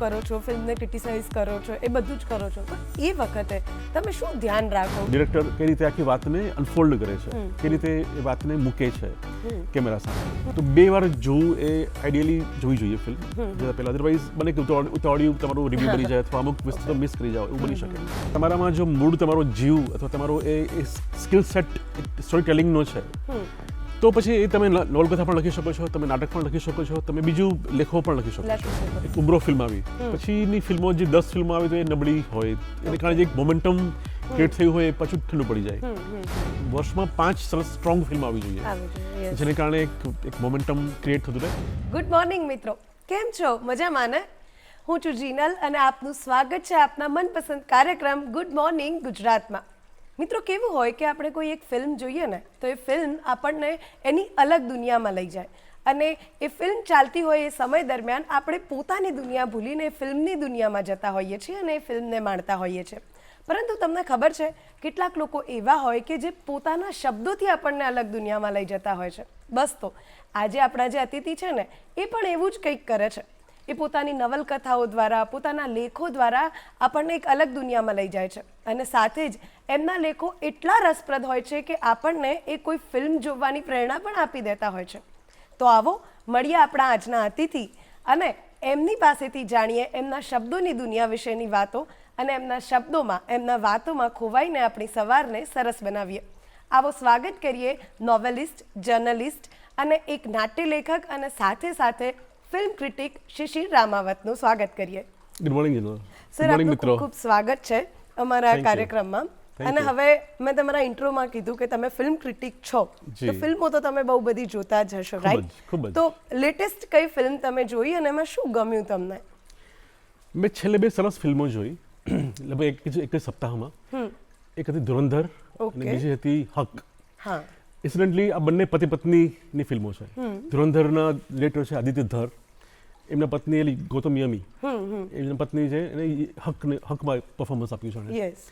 કરો છો, ફિલ્મને ક્રિટિસાઇઝ કરો છો, એ બધું જ કરો છો, તો એ વખતે તમે શું ધ્યાન રાખો? ડિરેક્ટર કઈ રીતે આખી વાતને અનફોલ્ડ કરે છે, કઈ રીતે એ વાતને મૂકે છે કેમેરા સામે, તો 2 વાર જોવું એ આઈડિયલી જોવી જોઈએ ફિલ્મ જતા પહેલા. અધરવાઇઝ બને કે ઉતાવળિયું તમારું રિવ્યુ બની જાય અથવા અમુક વસ્તુ મિસ કરી જાઓ, એવું બની શકે. તમારામાં જો મૂડ, તમારો જીવ અથવા તમારો એ સ્કિલ સેટ સ્ટોરી ટેલિંગનો છે, તો પછી એ તમે નવલકથા પણ લખી શકો છો, તમે નાટક પણ લખી શકો છો, તમે બીજું લેખો પણ લખી શકો છો. એક ઉમરો ફિલ્મ આવી, પછીની ફિલ્મો જે 10 ફિલ્મો આવી તો એ નબળી હોય, એને કારણે જે એક મોમેન્ટમ ક્રિએટ થયું હોય એ પાછું ઠંડુ પડી જાય. વર્ષમાં 5 સરસ સ્ટ્રોંગ ફિલ્મ આવી જોઈએ, જેને કારણે એક મોમેન્ટમ ક્રિએટ થતું રહે. ગુડ મોર્નિંગ મિત્રો, કેમ છો? મજામાં ને? હું છું જીનલ અને આપનું સ્વાગત છે આપના મનપસંદ કાર્યક્રમ ગુડ મોર્નિંગ ગુજરાતમાં. મિત્રો, કેવું હોય કે આપણે કોઈ એક ફિલ્મ જોઈએ ને તો એ ફિલ્મ આપણને એની અલગ દુનિયામાં લઈ જાય, અને એ ફિલ્મ ચાલતી હોય એ સમય દરમિયાન આપણે પોતાની દુનિયા ભૂલીને ફિલ્મની દુનિયામાં જતા હોઈએ છીએ અને એ ફિલ્મને માણતા હોઈએ છીએ. પરંતુ તમને ખબર છે, કેટલાક લોકો એવા હોય કે જે પોતાના શબ્દોથી આપણને અલગ દુનિયામાં લઈ જતા હોય છે. બસ તો આજે આપણા જે અતિથિ છે ને, એ પણ એવું જ કંઈક કરે છે. એ પોતાની નવલકથાઓ દ્વારા, પોતાના લેખો દ્વારા આપણને એક અલગ દુનિયામાં લઈ જાય છે, અને સાથે જ એમના લેખો એટલા રસપ્રદ હોય છે કે આપણને એ કોઈ ફિલ્મ જોવાની પ્રેરણા પણ આપી દેતા હોય છે. તો આવો મળીએ આપણા આજના અતિથિ અને એમની પાસેથી જાણીએ એમના શબ્દોની દુનિયા વિશેની વાતો, અને એમના શબ્દોમાં, એમના વાતોમાં ખોવાઈને આપણી સવારને સરસ બનાવીએ. આવો સ્વાગત કરીએ નોવેલિસ્ટ, જર્નલિસ્ટ અને એક નાટ્યલેખક અને સાથે સાથે ફિલ્મ ક્રિટિક શિશિર રામાવતનું સ્વાગત કરીએ. Good morning Jinal. સર, આપનું ખૂબ ખૂબ સ્વાગત છે અમારા કાર્યક્રમમાં. અને હવે મેં તમારા ઇન્ટ્રોમાં કીધું કે તમે ફિલ્મ ક્રિટિક છો, તો ફિલ્મો તો તમે બહુ બધી જોતા જ હશો, રાઈટ? તો લેટેસ્ટ કઈ ફિલ્મ તમે જોઈ અને એમાં શું ગમ્યું તમને? મેં છેલ્લે 2 સરસ ફિલ્મો જોઈ, લગભગ એક જ સપ્તાહમાં. એક હતી ધુરંધર અને બીજી હતી હક. હા, ઇન્સિડન્ટલી આ બંને પતિ પત્નીની ફિલ્મો છે. ધુરંધરના ડિરેક્ટર છે આદિત્ય ધર, એમના પત્ની ગૌતમ યમી, એમના પત્ની છે એને હકમાં પરફોર્મન્સ આપ્યું છે. યસ.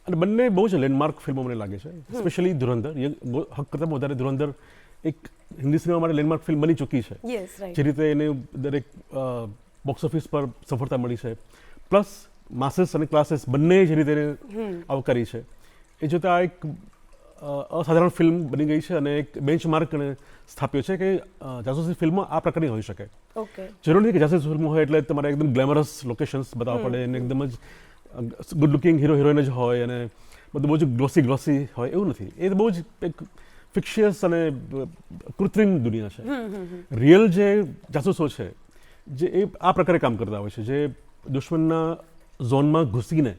અને બંને બહુ જ લેન્ડમાર્ક ફિલ્મો મને લાગે છે, સ્પેશિયલી ધુરંધર. હક કરતાં વધારે ધુરંધર એક હિન્દી સિનેમા માટે લેન્ડમાર્ક ફિલ્મ બની ચૂકી છે. જે રીતે એને દરેક બોક્સ ઓફિસ પર સફળતા મળી છે, પ્લસ માસેસ અને ક્લાસીસ બંને જે રીતે આવકારી છે, એ જોતાં એક અસાધારણ ફિલ્મ બની ગઈ છે અને એક બેન્ચમાર્ક સ્થાપ્યો છે કે જાસૂસી ફિલ્મો આ પ્રકારની હોઈ શકે. જરૂર નથી કે જાસૂસી ફિલ્મો હોય એટલે તમારે એકદમ ગ્લેમરસ લોકેશન્સ બતાવવા પડે અને એકદમ જ ગુડ લુકિંગ હીરો હિરોઈન જ હોય અને બધું બહુ જ ગ્લોસી હોય, એવું નથી. એ બહુ જ એક ફિક્શિયસ અને કૃત્રિમ દુનિયા છે. રિયલ જે જાસૂસો છે, જે એ આ પ્રકારે કામ કરતા હોય છે, જે દુશ્મનના ઝોનમાં ઘૂસીને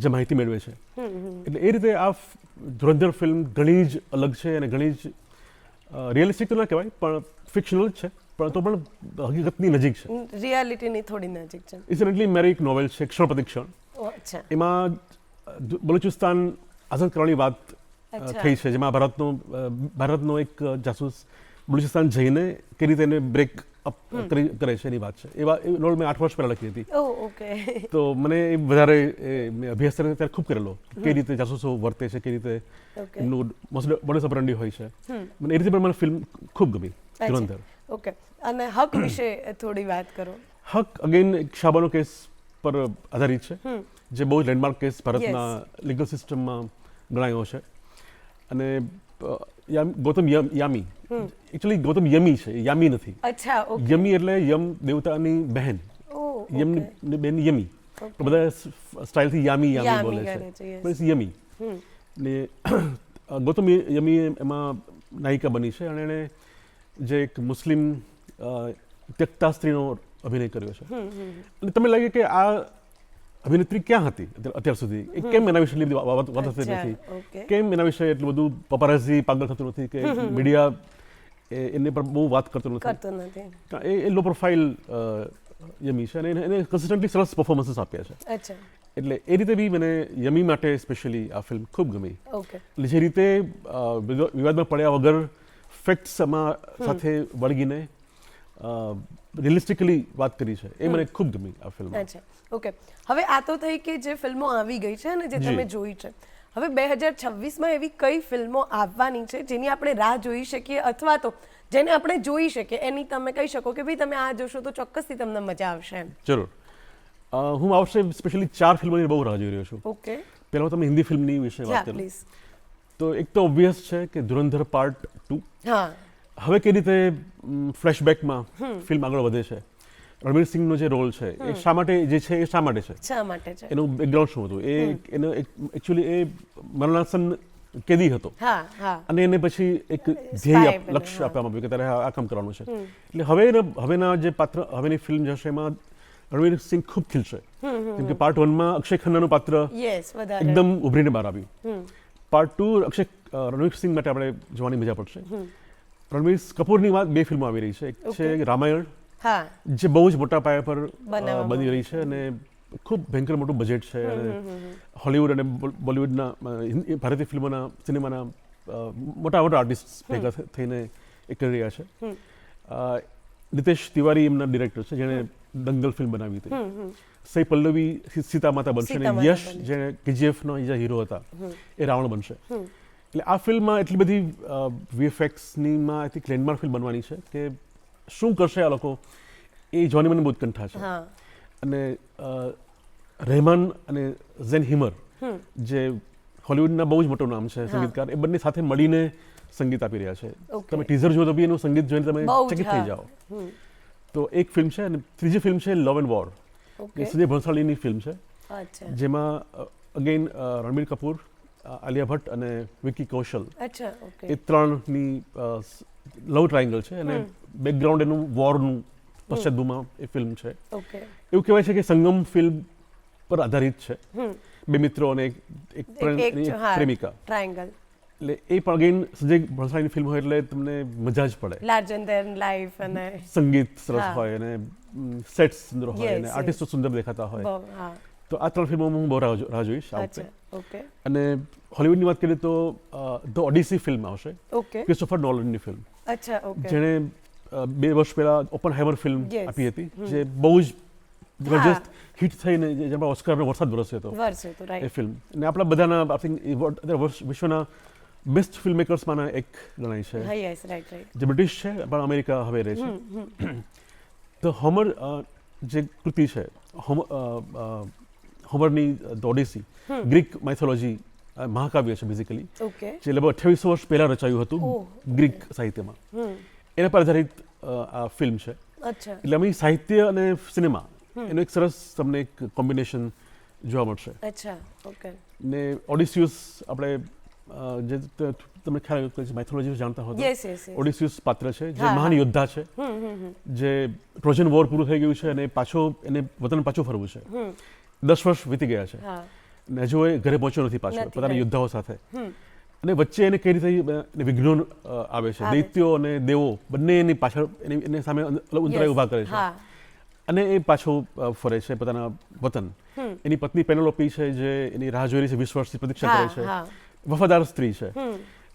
જે માહિતી મેળવે છે. એટલે એ રીતે આ ધુરંધર ફિલ્મ ઘણી જ અલગ છે અને ઘણી જ રિયલિસ્ટિક તો ના કહેવાય, પણ ફિક્શનલ જ છે, પણ તો પણ હકીકતની નજીક છે, રિયાલિટીની થોડી નજીક છે. ઇન્સિડન્ટલી મારી એક નોવેલ છે ક્ષણ પ્રતિક્ષણ. એમાં બલુચિસ્તાન આઝાદ કરવાની વાત થઈ છે, જેમાં ભારતનો એક જાસૂસ બલુચિસ્તાન જઈને કઈ રીતે એને બ્રેક અપ કરે છે એની વાત છે. એ નોવેલ મેં 8 વર્ષ પહેલાં લખી હતી. તો મને એ વધારે અભ્યાસ ત્યારે ખૂબ કરેલો, કઈ રીતે જાસૂસો વર્તે છે, કઈ રીતે એમનું મોડસ ઓપરેન્ડી હોય છે. મને એ રીતે પણ મને ફિલ્મ ખૂબ ગમી, ધુરંધર. ઓકે. અને હક વિશે થોડી વાત કરો. હક અગેન એક શાબાનો કેસ પર આધારિત છે, જે બહુ જ લેન્ડમાર્ક કેસ ભારતના લીગલ સિસ્ટમમાં ગણાયો છે. અને ગૌતમ યામી, એકચ્યુઅલી ગૌતમ યમી છે, યામી નથી. યમી એટલે યમ દેવતાની બહેન, યમની બેન યમી. બધા સ્ટાઇલથી યામી બોલે છે, પણ યમી. ને ગૌતમ યમી એમાં નાયિકા બની છે અને એણે જે એક મુસ્લિમ ત્યક્તા સ્ત્રીનો અભિનય કર્યો છે. અને તમને લાગે કે આ અભિનેત્રી ક્યાં હતી અત્યાર સુધી, એ કેમ એના વિશે વાત થતી નથી, કેમ એના વિશે એટલું બધું પપારાઝી પાગલ થતું નથી, કે મીડિયા એને પર બહુ વાત કરતું નથી. એ લો પ્રોફાઇલ યમી છે અને એને કન્સિસ્ટન્ટલી સરસ પરફોર્મન્સીસ આપ્યા છે. એટલે એ રીતે બી મને યમી માટે સ્પેશિયલી આ ફિલ્મ ખૂબ ગમી. એટલે જે રીતે વિવાદમાં પડ્યા વગર ફેક્ટ્સ સાથે વળગીને રિયલિસ્ટિકલી વાત કરી છે, એ મને ખૂબ ગમી આ ફિલ્મ. ઓકે. હવે આ તો થઈ કે જે ફિલ્મો આવી ગઈ છે અને જે તમે જોઈ છે. હવે 2026માં એવી કઈ ફિલ્મો આવવાની છે જેની આપણે રાહ જોઈ શકીએ, અથવા તો જેને આપણે જોઈ શકીએ, એની તમે કહી શકો કે ભાઈ તમે આ જોશો તો ચોક્કસથી તમને મજા આવશે એમ? જરૂર. હું આ વર્ષે સ્પેશિયલી 4 ફિલ્મોની બહુ રાહ જોઈ રહ્યો છું. ઓકે, પહેલાં તમે હિન્દી ફિલ્મની વિશે યા વાત કરી. પ્લીઝ. તો એક તો ઓબ્વિયસ છે કે ધુરંધર પાર્ટ 2 હા, હવે કઈ રીતે ફ્લેશબેકમાં ફિલ્મ આગળ વધે છે, રણવીર સિંહનો જે રોલ છે એ શા માટે જે છે એ શા માટે છે, શા માટે છે? એનું બેકગ્રાઉન્ડ શું હતું, એનો એકચ્યુઅલી એ મરણાસન કેદી હતો હા, હા, અને એને પછી એક ધ્યેય બન્યો, લક્ષ્ય હા. આપવામાં આવ્યું કે તારે આ કામ કરવાનું છે. એટલે હવેના જે પાત્ર હવેની ફિલ્મ જશે એમાં રણવીર સિંહ ખૂબ ખીલશે. કેમ કે પાર્ટ 1માં અક્ષય ખન્નાનું પાત્ર યસ, વધારે. એકદમ ઉભરીને બહાર આવ્યું. પાર્ટ 2 રણવીર સિંહ માટે આપણે જોવાની મજા પડશે. રણવીર કપૂરની વાત 2 ફિલ્મો આવી રહી છે. એક છે રામાયણ, હા, જે બહુ જ મોટા પાયા પર બનાવવામાં બની રહી છે અને ખૂબ ભયંકર મોટું બજેટ છે અને હોલિવૂડ અને બોલિવૂડના ભારતીય ફિલ્મોના સિનેમાના મોટા મોટા આર્ટિસ્ટ ભેગા થઈને એ કરી રહ્યા છે. નિતેશ તિવારી એમના ડિરેક્ટર છે જેણે દંગલ ફિલ્મ બનાવી હતી. સઈ પલ્લવી સીતા માતા બનશે અને સીતા યશ માતા બનશે. જેણે કેજીએફનો જે હીરો હતા એ રાવણ બનશે. એટલે આ ફિલ્મમાં એટલી બધી વીએફએક્સનીમાં આઈ થિંક લેન્ડમાર્ક ફિલ્મ બનવાની છે કે શું કરશે આ લોકો એ જોવાની મને બહુ ઉત્કંઠા છે. હા, અને રહેમાન અને ઝેન હિમર જે હોલિવૂડના બહુ જ મોટું નામ છે સંગીતકાર, એ બંને સાથે મળીને સંગીત આપી રહ્યા છે. Okay. તમે ટીઝર જો તો બી એનું સંગીત જોઈને તમે બહુ જ, ચકિત હા. થઈ જાઓ. તો એક ફિલ્મ છે અને ત્રીજી ફિલ્મ છે લવ એન્ડ વોર, ઓકે, એ સુજય ભણસાળીની ફિલ્મ છે અચ્છા, જેમાં અગેન રણબીર કપૂર, આલિયા ભટ્ટ અને વિકી કૌશલ અચ્છા, ઓકે, એ ત્રણની લવ ટ્રાયંગલ છે અને બેકગ્રાઉન્ડ એનું વોરનું પશ્ચાદભૂમિમાં એ ફિલ્મ છે. ઓકે, એવું કહેવાય છે કે સંગમ ફિલ્મ પર આધારિત છે. બે મિત્રો અને એક હા, પ્રેમિકા. ટ્રાયંગલ, એટલે એ પણ અગેન સંજય ભણસાળીની ફિલ્મ હોય એટલે તમને મજા જ પડે. લાર્જર ધેન લાઈફ અને સંગીત સરસ હા. હોય અને સેટ સુંદર હોય Yes, અને yes. આર્ટિસ્ટો સુંદર દેખાતા હોય. બહુ, હા, તો આ 3 ફિલ્મોમાં હું બહુ રાહ જોઈશ આ વખતે. અચ્છા, ઓકે, અને હોલિવૂડની વાત કરીએ તો ધ ઓડિસી ફિલ્મ આવશે, ઓકે, ક્રિસ્ટોફર નોલનની ફિલ્મ, અચ્છા, ઓકે, જેણે 2 વર્ષ પહેલા ઓપનહાઇમર ફિલ્મ Yes. આપી હતી જે બહુ જ જબરજસ્ત હિટ થઈને જેમાં ઓસ્કારનો વરસાદ વરસ્યો હતો વર્ષ હતું, એ રાઈટ, ફિલ્મ. અને આપણા બધાના આઈ થિંક વિશ્વના બેસ્ટ ફિલ્મ મેકર્સમાંના એક ગણાય છે, હા, યસ, રાઈટ, રાઈટ, જે બ્રિટિશ છે પણ અમેરિકા હવે રહે છે. તો હોમર જે કૃતિ છે હોમરની ધ ઓડિસી, ગ્રીક માઇથોલોજી મહાકાવ્ય છે બેઝિકલી, ઓકે, જે લગભગ 2800 વર્ષ પહેલા રચાયું હતું ઓહ, ગ્રીક સાહિત્યમાં. એના પર આધારિત આ ફિલ્મ છે. અચ્છા, એટલે અમે સાહિત્ય અને સિનેમા એનું એક સરસ તમને એક કોમ્બિનેશન જોવા મળશે. અચ્છા, ઓકે, ને ઓડિસિયસ આપણે જે તમને ખ્યાલ માઇથોલોજી જાણતા હો તો યસ, યસ, યસ, ઓડિસિયસ પાત્ર છે જે હા, મહાન હા. યોદ્ધા છે જે ટ્રોજન વોર પૂરું થઈ ગયું છે અને એને વતન પાછું ફરવું છે. 10 વર્ષ વીતી ગયા છે હા, અને હજુ એ ઘરે પહોંચ્યો નથી પાછો નથી, પોતાના right. યોદ્ધાઓ સાથે. અને વચ્ચે એને કઈ રીતે વિઘ્નો આવે છે, આવે છે. દૈત્યો અને દેવો બંને એની પાછળ એને સામે ઉંતરાય yes, ઊભા કરે છે હા, અને એ પાછો ફરે છે પોતાના વતન. એની પત્ની પેનોલોપી છે જે એની રાહ જોઈ રહી છે 20 વર્ષથી પ્રતીક્ષા હા, કરે છે, હા, વફાદાર સ્ત્રી છે.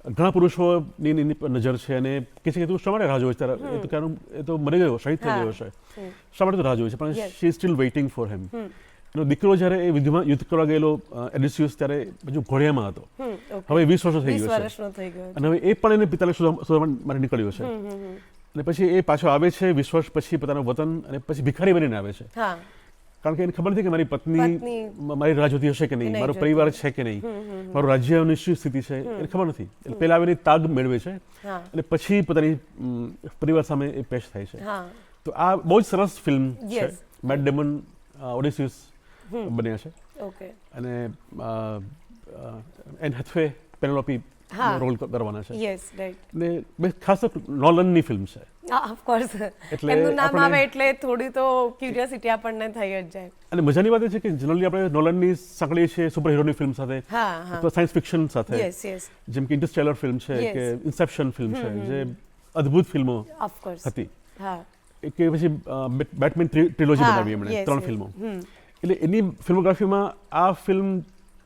ઘણા પુરુષોની એની પર નજર છે અને કહે છે કે તું શા માટે રાહ જોઈ છે તારા, એ તો કારણ એ તો મરી ગયો, શહીદ થઈ હા. ગયો છે, શા માટે તું રાહ જોઈ છે, પણ Yes. She is still waiting for him. એનો દીકરો જ્યારે એ યુદ્ધ કરવા ગયેલો એડિસિયસ ત્યારે હજુ ઘોડિયામાં હતો, ઓકે, હવે 20 વર્ષનો થઈ 20 ગયો છે વર્ષનો થઈ ગયો, અને હવે એ પણ એને પિતાને શોધવા માટે નીકળ્યો છે. અને પછી એ પાછો આવે છે 20 વર્ષ પછી પોતાના વતન અને પછી ભિખારી બનીને આવે છે, હા, કારણ કે એને ખબર નથી કે મારી પત્ની પત્ની મારી રાહ જોતી હશે કે નહીં, નહીં મારો જોતી. પરિવાર છે કે નહીં, મારું રાજ્યની શું સ્થિતિ છે એને ખબર નથી. એટલે પહેલા આવીને તાગ મેળવે છે હા, અને પછી પોતાની પરિવાર સામે એ પેશ થાય છે. હા, તો આ બહુ જ સરસ ફિલ્મ છે. Yes. મેટ ડેમન ઓડિસિયસ બન્યા છે ઓકે, અને એન હેથવે પેનોલોપી હા. રોલ કરવાના છે. યસ, રાઈટ, ને ખાસ નોલનની ફિલ્મ છે. હા, ઓફ કોર્સ, એટલે એમનું નામ આપણે- આવે એટલે થોડી તો ક્યુરિયોસિટી આપણને થઈ જ જાય. અને મજાની વાત એ છે કે જનરલી આપણે નોલનની સાંકળીએ છીએ સુપર હીરોની ફિલ્મ સાથે હા, હા, અથવા સાયન્સ ફિક્શન સાથે, યસ, યસ, જેમ કે ઇન્ટરસ્ટેલર ફિલ્મ છે Yes. કે ઇન્સેપ્શન ફિલ્મ છે જે અદ્ભુત ફિલ્મો ઓફ કોર્સ, હતી. હા, કે પછી બેટમેન ટ્રિલોજી હા, બનાવી એમણે yes, 3 yes. ફિલ્મો. એટલે એની ફિલ્મોગ્રાફીમાં આ ફિલ્મ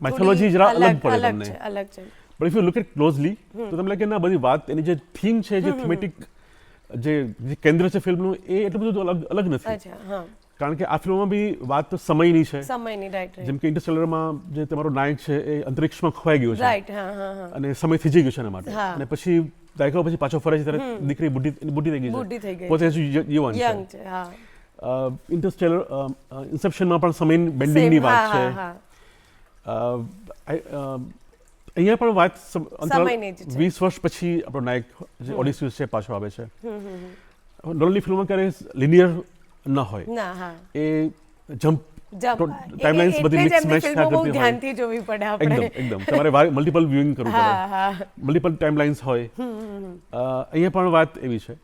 માઇથોલોજી થોડી જરા અલગ પડે અલગ તમને. છે, અલગ છે, પણ if you look it closely તો તમને લાગે કે ના બધી વાત એની જે થીમ છે, જે થીમેટિક જે કેન્દ્ર છે ફિલ્મનું એ એટલું બધું અલગ નથી. અચ્છા, હા, કારણ કે આ ફિલ્મમાં બી વાત સમયની છે. સમયની, રાઈટ, જેમ કે ઇન્ટરસ્ટેલરમાં જે તમારો નાયક છે એ અંતરિક્ષમાં ખોવાઈ ગયો છે રાઈટ, હા, હા, હા, અને સમય થઈ ગયો છે એના માટે, હા. અને પછી દાયકાઓ પછી પાછો ફરે છે ત્યારે દીકરી બુઢી થઈ ગઈ છે, બુઢી થઈ ગઈ પોતે હજુ યુવાન યંગ છે. છે, હા, ઇન્સેપ્શનમાં પણ સમય બેન્ડિંગની વાત છે. અહીંયા પણ વાત સમયની જ છે. 20 વર્ષ પછી આપણો નાયક જે ઓડિસીયસ છે પાછો આવે છે. નોર્મલી ફિલ્મમાં ક્યારે લિનિયર ન હોય, ના હા એ જમ્પ ટાઈમલાઇન્સ બધી મિક્સ મેચ થયા કરતી હોય. ધ્યાનથી જોવી પડે આપણે. એકદમ તમારે મલ્ટિપલ વ્યુઇંગ કરવું પડે, મલ્ટિપલ ટાઈમલાઇન્સ હોય. અહીંયા પણ વાત એવી છે,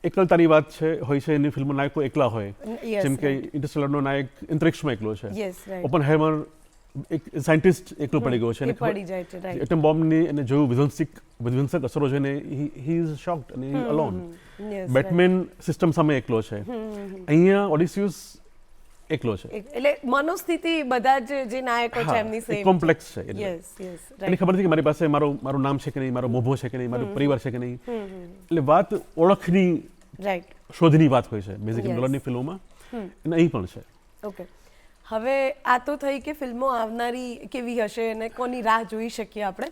એકલતાની વાત છે હોય છે. એની ફિલ્મમાં નાયકો એકલા હોય, જેમ કે ઇન્ટરસ્ટેલરનો નાયક અંતરિક્ષમાં એકલો છે. ઓપનહેમર એક સાયન્ટિસ્ટ એકલો પડી ગયો છે, અને એટમ બોમ્બની અને જોયું વિધ્વંસક અસરો જોઈને હી ઇઝ શોક્ડ અને હી અલોન. બેટમેન સિસ્ટમ સામે એકલો છે, અહીંયા ઓડિસીયસ એકલો છે. એટલે મનોસ્થિતિ બધા જે નાયકો છે એમની સેમ કોમ્પ્લેક્સ છે. એને ખબર નથી કે મારી પાસે મારું નામ છે કે નહીં, મારો મોભો છે કે નહીં, મારો પરિવાર છે કે નહીં. એટલે વાત ઓળખની શોધની વાત હોય છે બેઝિકલી નોલનની ફિલ્મોમાં, અને અહીં પણ છે. ઓકે, હવે આ તો થઈ કે ફિલ્મો આવનારી કેવી હશે અને કોની રાહ જોઈ શકીએ આપણે.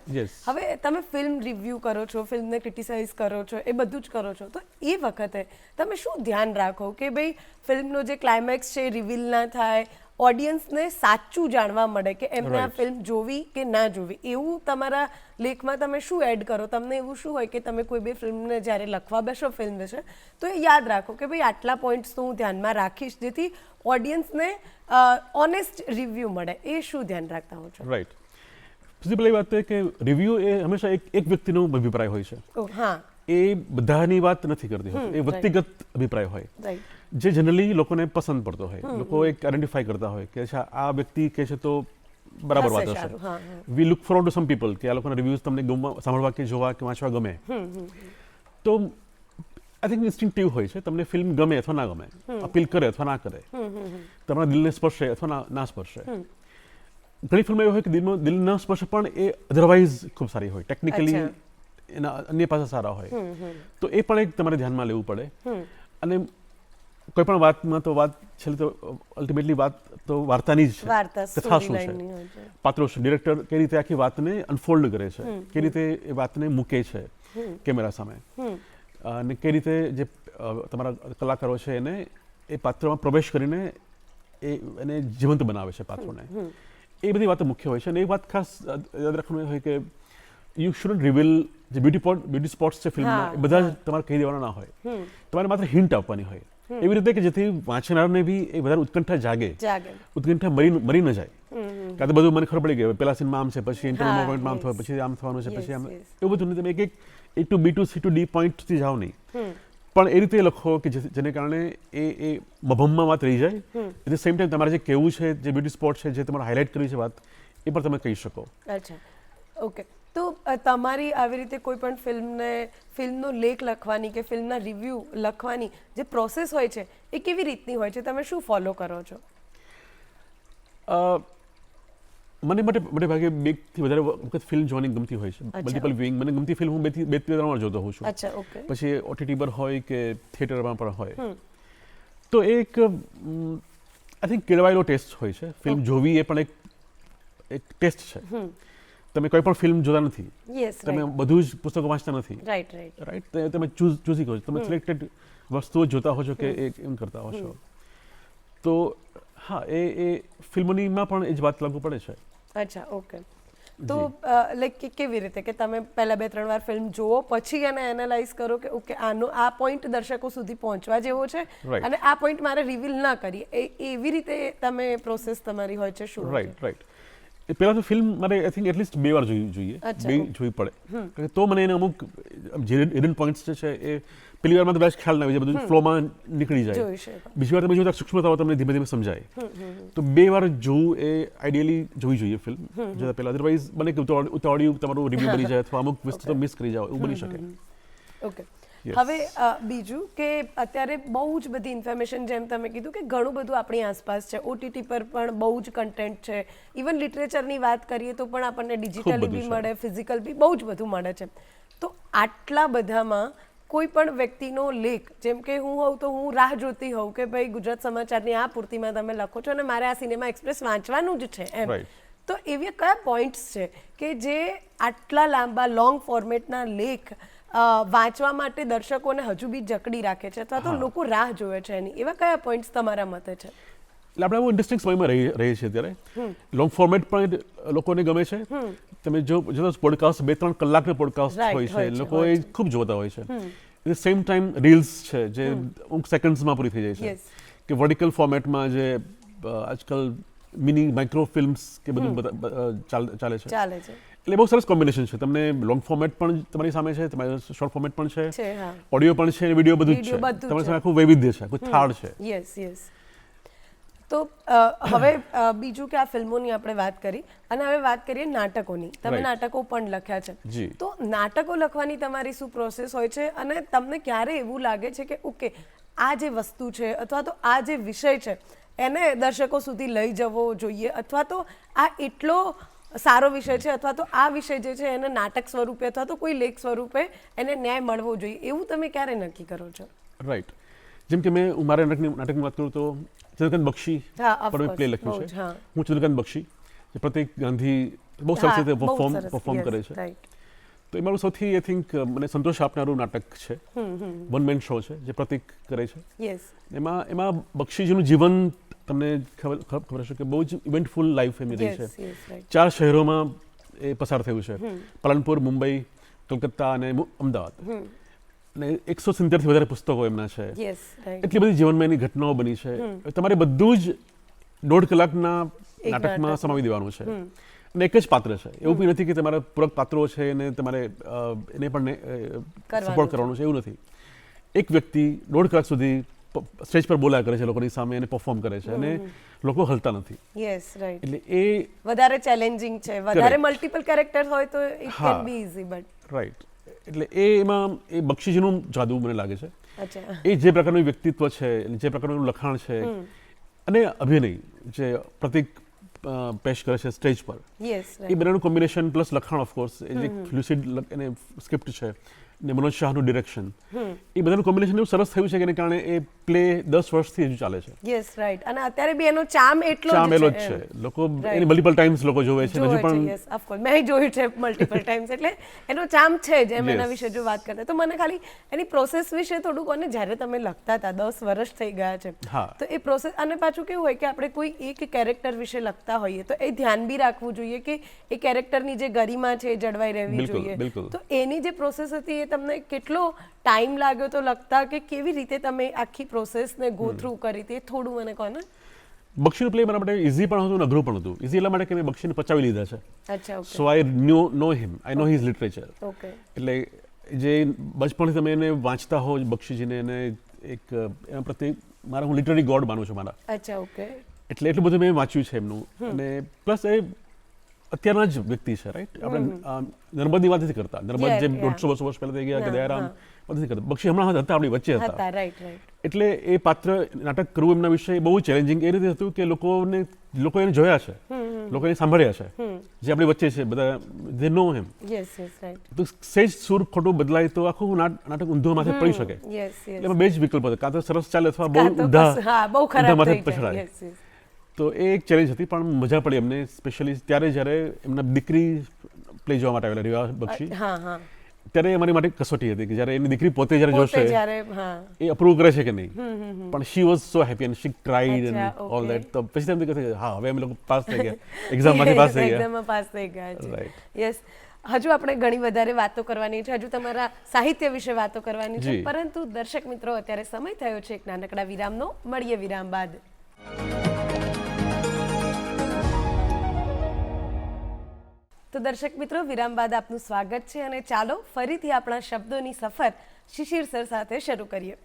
હવે તમે ફિલ્મ રિવ્યૂ કરો છો, ફિલ્મને ક્રિટિસાઇઝ કરો છો, એ બધું જ કરો છો, તો એ વખતે તમે શું ધ્યાન રાખો કે ભાઈ ફિલ્મનો જે ક્લાઇમેક્સ છે રિવીલ ના થાય, ઓડિયન્સને સાચું જાણવા મળે કે એમને આ ફિલ્મ જોવી કે ના જોવી? એવું તમારા લેખમાં તમે શું એડ કરો? તમને એવું શું હોય કે તમે કોઈ બી ફિલ્મને જ્યારે લખવા બેસો ફિલ્મ વિશે, તો એ યાદ રાખો કે ભાઈ આટલા પોઈન્ટ્સ તો હું ધ્યાનમાં રાખીશ, જેથી ઓડિયન્સને ઓનેસ્ટ રિવ્યૂ મળે? એ શું ધ્યાન રાખતા હો છો? રાઈટ. બીજી પહેલી વાત એ કે રિવ્યૂ એ હંમેશા એક વ્યક્તિનો અભિપ્રાય હોય છે. હા, એ બધાની વાત નથી કરતી હોતી, એ વ્યક્તિગત અભિપ્રાય હોય જે જનરલી લોકોને પસંદ પડતો હોય. લોકો એક આઈડેન્ટિફાઈ કરતા હોય કે અચ્છા આ વ્યક્તિ કહે છે તો બરાબર વાત હશે. We look forward to some people કે આ લોકોના રિવ્યૂઝ તમને સાંભળવા કે જોવા કે વાંચવા ગમે. તો આઈ થિંક ઇન્સ્ટિંક્ટિવ હોય છે, તમને ફિલ્મ ગમે અથવા ના ગમે, અપીલ કરે અથવા ના કરે, તમારા દિલને સ્પર્શે અથવા ના સ્પર્શે. ઘણી ફિલ્મો એવી હોય કે દિલ ન સ્પર્શે પણ એ અધરવાઇઝ ખૂબ સારી હોય, ટેકનિકલી એના અન્ય પાસે સારા હોય. તો એ પણ એક તમારે ધ્યાનમાં લેવું પડે. અને કોઈ પણ વાતમાં તો વાત છેલ્લે તો અલ્ટિમેટલી વાત તો વાર્તાની જ છે, કથા શું છે, પાત્રો શું, ડિરેક્ટર કઈ રીતે આખી વાતને અનફોલ્ડ કરે છે, કઈ રીતે એ વાતને મૂકે છે કેમેરા સામે, અને કઈ રીતે જે તમારા કલાકારો છે એને એ પાત્રમાં પ્રવેશ કરીને એને જીવંત બનાવે છે પાત્રોને. એ બધી વાતો મુખ્ય હોય છે. અને એ વાત ખાસ યાદ રાખવાનું હોય કે યુ શુડન્ટ રિવીલ જે બ્યુટી સ્પોટ્સ છે ફિલ્મના, એ બધા જ તમારે કહી દેવાના ના હોય, તમારે માત્ર હિન્ટ આપવાની હોય. એવી રીતે કે જેથી વાંચનારને બી એ વધારે ઉત્કંઠા જાગે, ઉત્કંઠા મરી ન જાય. કાં તો બધું મને ખબર પડી ગઈ પેલા સીનમાં આમ છે, પછી ઇન્ટરવ્યુમાં પોઈન્ટમાં આમ થયું, પછી આમ થવાનું છે, પછી આમ, એવું બધું નહીં. તમે એક A to B to C to D પોઈન્ટથી જાઓ નહીં, પણ એ રીતે લખો કે જેને કારણે એ મભમમાં વાત રહી જાય. એટ ધ સેમ ટાઈમ તમારે જે કહેવું છે, જે બ્યુટી સ્પોટ છે, જે તમારે હાઇલાઇટ કરવી છે વાત, એ પણ તમે કહી શકો. અચ્છા, ઓકે. તો તમારી આવી રીતે કોઈ પણ ફિલ્મનો લેખ લખવાની કે ફિલ્મના રિવ્યૂ લખવાની જે પ્રોસેસ હોય છે એ કેવી રીતની હોય છે? તમે શું ફોલો કરો છો? મને મોટે ભાગે 2 થી વધારે વખત ફિલ્મ જોવાની ગમતી હોય છે. Multiple viewing. મને ગમતી ફિલ્મ હું 2 થી 3 વાર જોતો હોઉં છું. અચ્છા, ઓકે. પછી OTT પર હોય કે થિયેટરમાં પણ હોય. તો એક આઈ થિંક કેળવાયેલો ટેસ્ટ હોય છે. ફિલ્મ જોવી એ પણ એક ટેસ્ટ છે. તમે કોઈ પણ ફિલ્મ જોતા નથી, તમે બધું જ પુસ્તકો વાંચતા નથી, રાઈટ? તમે ચૂઝી કરો છો, તમે સિલેક્ટેડ વસ્તુઓ જોતા હો છો કે એમ કરતા હો છો. તો હા, એ ફિલ્મોનીમાં પણ એ જ વાત લાગુ પડે છે. અચ્છા, ઓકે. તો લાઈક કેવી રીતે કે તમે પહેલા 2-3 વાર ફિલ્મ જુઓ, પછી એને એનાલાઇઝ કરો કે ઓકે આ પોઈન્ટ દર્શકો સુધી પહોંચવા જેવો છે અને આ પોઈન્ટ મારે રિવીલ ના કરીએ, એવી રીતે તમે પ્રોસેસ તમારી હોય છે? શું? રાઈટ. પહેલાં તો ફિલ્મ મારે આઈ થિંક એટલીસ્ટ 2 વાર જોવી પડે, તો મને એને અમુક જે હિડન પોઈન્ટ્સ છે એ પહેલી વારમાં તો ખ્યાલ ના આવે, જે બધું ફ્લોમાં નીકળી જાય. બીજી વાર તમે જોતા સૂક્ષ્મતાઓ તમને ધીમે ધીમે સમજાય. તો 2 વાર જોવું એ આઈડિયલી જોવી જોઈએ ફિલ્મ જોતા પહેલાં. અધરવાઇઝ બને કે ઉતાવળિયું તમારું રિવ્યૂ બની જાય અથવા અમુક વસ્તુ મિસ કરી જાઓ, એવું બની શકે. ઓકે. હવે બીજું કે અત્યારે બહુ જ બધી ઇન્ફોર્મેશન, જેમ તમે કીધું કે ઘણું બધું આપણી આસપાસ છે, OTT પર પણ બહુ જ કન્ટેન્ટ છે. ઇવન લિટરેચરની વાત કરીએ તો પણ આપણને ડિજિટલી બી મળે, ફિઝિકલ બી બહુ જ બધું મળે છે. તો આટલા બધામાં કોઈ પણ વ્યક્તિનો લેખ, જેમ કે હું હોઉં તો હું રાહ જોતી હોઉં કે ભાઈ ગુજરાત સમાચારની આ પૂર્તિમાં તમે લખો છો અને મારે આ સિનેમા એક્સપ્રેસ વાંચવાનું જ છે એમ. તો એવી કયા પોઈન્ટ્સ છે કે જે આટલા લાંબા લોંગ ફોર્મેટના લેખ વાંચવા માટે દર્શકોને હજુ બી જકડી રાખે છે અથવા તો લોકો રાહ જોવે છે એની, એવા કયા પોઈન્ટ્સ તમારા મતે છે? એટલે આપણે બહુ ઇન્ટરેસ્ટિંગ સમયમાં રહીએ છીએ અત્યારે. લોંગ ફોર્મેટ પણ લોકોને ગમે છે. તમે જો પોડકાસ્ટ 2-3 કલાકના પોડકાસ્ટ હોય છે, લોકો એ ખૂબ જોતા હોય છે. At the same time reels છે જે અમુક સેકન્ડ્સમાં પૂરી થઈ જાય છે, કે વર્ટિકલ ફોર્મેટમાં જે આજકાલ મિની માઇક્રો ફિલ્મ્સ કે બધું ચાલે છે. એટલે બહુ સરસ કોમ્બિનેશન છે. તમને લોંગ ફોર્મેટ પણ તમારી સામે છે, તમારી શોર્ટ ફોર્મેટ પણ છે, ઓડિયો પણ છે, વિડીયો બધું જ છે. તમારી સામે આખું વૈવિધ્ય છે, આખું થાળ છે. યસ. તો હવે બીજું કે આ ફિલ્મોની આપણે વાત કરી અને હવે વાત કરીએ નાટકોની. તમે નાટકો પણ લખ્યા છે, તો નાટકો લખવાની તમારી શું પ્રોસેસ હોય છે અને તમને ક્યારે એવું લાગે છે કે ઓકે આ જે વસ્તુ છે અથવા તો આ જે વિષય છે એને દર્શકો સુધી લઈ જવો જોઈએ, અથવા તો આ એટલો સારો વિષય છે અથવા તો આ વિષય જે છે એને નાટક સ્વરૂપે અથવા તો કોઈ લેખ સ્વરૂપે એને ન્યાય મળવો જોઈએ, એવું તમે ક્યારે નક્કી કરો છો? રાઈટ. જેમ કે મેં મારા નાટકની વાત કરું તો ચંદ્રકાંત બક્ષી પર મેં પ્લે લખ્યું છે. હું ચંદ્રકાંત બક્ષી, જે પ્રતીક ગાંધી બહુ સરસ રીતે પરફોર્મ કરે છે. તો એ મારું સૌથી આઈ થિંક મને સંતોષ આપનારું નાટક છે. વન મેન શો છે જે પ્રતીક કરે છે. એમાં બક્ષીજીનું જીવન તમને ખબર હશે કે બહુ જ ઇવેન્ટફુલ લાઈફ એમની રહી છે. 4 શહેરોમાં એ પસાર થયું છે, પાલનપુર, મુંબઈ, કલકત્તા અને અમદાવાદ. અને 170થી વધારે પુસ્તકો એમના છે. એટલી બધી જીવનમાં એની ઘટનાઓ બની છે. તમારે બધું જ 1.5 કલાકના નાટકમાં સમાવી દેવાનું છે. અને એક જ પાત્ર છે, એવું બી નથી કે તમારા પૂરક પાત્રો છે અને તમારે એને પણ સપોર્ટ કરવાનું છે, એવું નથી. એક વ્યક્તિ 1.5 કલાક સુધી સ્ટેજ પર બોલ્યા કરે છે, લોકોની સામે એને પરફોર્મ કરે છે અને લોકો હલતા નથી. એટલે એ વધારે ચેલેન્જિંગ છે. વધારે મલ્ટિપલ કેરેક્ટર હોય તો it can be easy, but right. એટલે એમાં એ બક્ષીજીનું જાદુ મને લાગે છે. એ જે પ્રકારનું વ્યક્તિત્વ છે, જે પ્રકારનું લખાણ છે અને અભિનય જે પ્રતીક પેશ કરે છે સ્ટેજ પર, એ બંનેનું કોમ્બિનેશન પ્લસ લખાણ ઓફકોર્સ, એ જે લ્યુસિડ એને સ્ક્રિપ્ટ છે ને મનોજ શાહનું ડિરેક્શન, એ બધાનું કોમ્બિનેશન એવું સરસ થયું છે કે એને કારણે એ પ્લે 10 વર્ષથી હજુ ચાલે છે. Yes, right. અને અત્યારે બી એનો ચાર્મ એટલો જ છે. લોકો એની મલ્ટિપલ ટાઈમ્સ લોકો જોવે છે, હજુ પણ. યસ, ઓફકોર્સ મેં જોયું છે મલ્ટિપલ ટાઈમ્સ. એટલે એનો ચાર્મ છે જ. એમ એના વિશે જો વાત કરીએ તો મને ખાલી એની પ્રોસેસ વિશે થોડુંક, અને જ્યારે તમે લખતા હતા 10 વર્ષ થઈ ગયા છે, તો એ પ્રોસેસ, અને પાછું કેવું હોય કે આપણે કોઈ એક કેરેક્ટર વિશે લખતા હોઈએ તો એ ધ્યાન બી રાખવું જોઈએ કે એ કેરેક્ટરની જે ગરિમા છે એ જળવાઈ રહેવી જોઈએ. તો એની જે પ્રોસેસ હતી એ તમને કેટલો ટાઈમ લાગ્યો તો લખતા, કે કેવી રીતે તમે આખી પ્રોસેસને ગો થ્રુ કરી હતી, થોડું મને કહો ને. બક્ષીનું પ્લે મારા માટે ઇઝી પણ હતું ને અઘરું પણ હતું. ઇઝી એટલા માટે કે મેં બક્ષીને પચાવી લીધા છે. અચ્છા, ઓકે. સો આઈ નો હિમ, આઈ નો હિઝ લિટરેચર. ઓકે. એટલે જે બચપણથી તમે એને વાંચતા હો બક્ષીજીને, એને એક એના પ્રત્યે હું લિટરરી ગોડ માનું છું મારા. અચ્છા, ઓકે. એટલે એટલું બધું મેં વાંચ્યું છે એમનું. અને પ્લસ એ અત્યારના જ વ્યક્તિ છે, રાઈટ. આપણે નર્મદની વાત નથી કરતા. નર્મદ જે 150-200 વર્ષ પહેલા થઈ ગયા કે દયારામ નથી કરતા. બક્ષી હમણાં હતા, આપણી વચ્ચે હતા. એટલે એ પાત્ર નાટક કરવું એમના વિશે બહુ ચેલેન્જિંગ એ રીતે હતું કે લોકો એને જોયા છે, લોકો એને સાંભળ્યા છે, જે આપણી વચ્ચે છે બધા, ધે નો હિમ. તો સહેજ સૂર ખોટું બદલાય તો આખું નાટક ઊંધો માથે પડી શકે. એટલે એમાં 2 જ વિકલ્પ હતા, કાં તો સરસ ચાલે અથવા બહુ ઊંધા માથે પછડાય. તો એ એક ચેલેન્જ હતી, પણ મજા પડી અમને, સ્પેશિયલી ત્યારે જ્યારે એમના દીકરી પ્લે જોવા માટે આવેલા રિવા બક્ષી, ત્યારે અમારી માટે કસોટી હતી કે જ્યારે એની દીકરી પોતે જ્યારે જોશે એ અપ્રૂવ કરે છે કે નહીં. પણ she was so happy and she cried and all that. તો પછી તેમ કહે હા હવે અમે લોકો પાસ થઈ ગયા, એક્ઝામમાંથી પાસ થઈ ગયા. યસ. હજુ આપણે ઘણી વધારે વાતો કરવાની છે, હજુ તમારા સાહિત્ય વિશે વાતો કરવાની છે, પરંતુ દર્શક મિત્રો અત્યારે સમય થયો છે એક નાનકડા વિરામનો. મળીએ વિરામ બાદ. તો દર્શક મિત્રો, વિરામ બાદ આપનું સ્વાગત છે અને ચાલો ફરીથી આપણા શબ્દોની સફર શિશિર સર સાથે શરૂ કરીએ.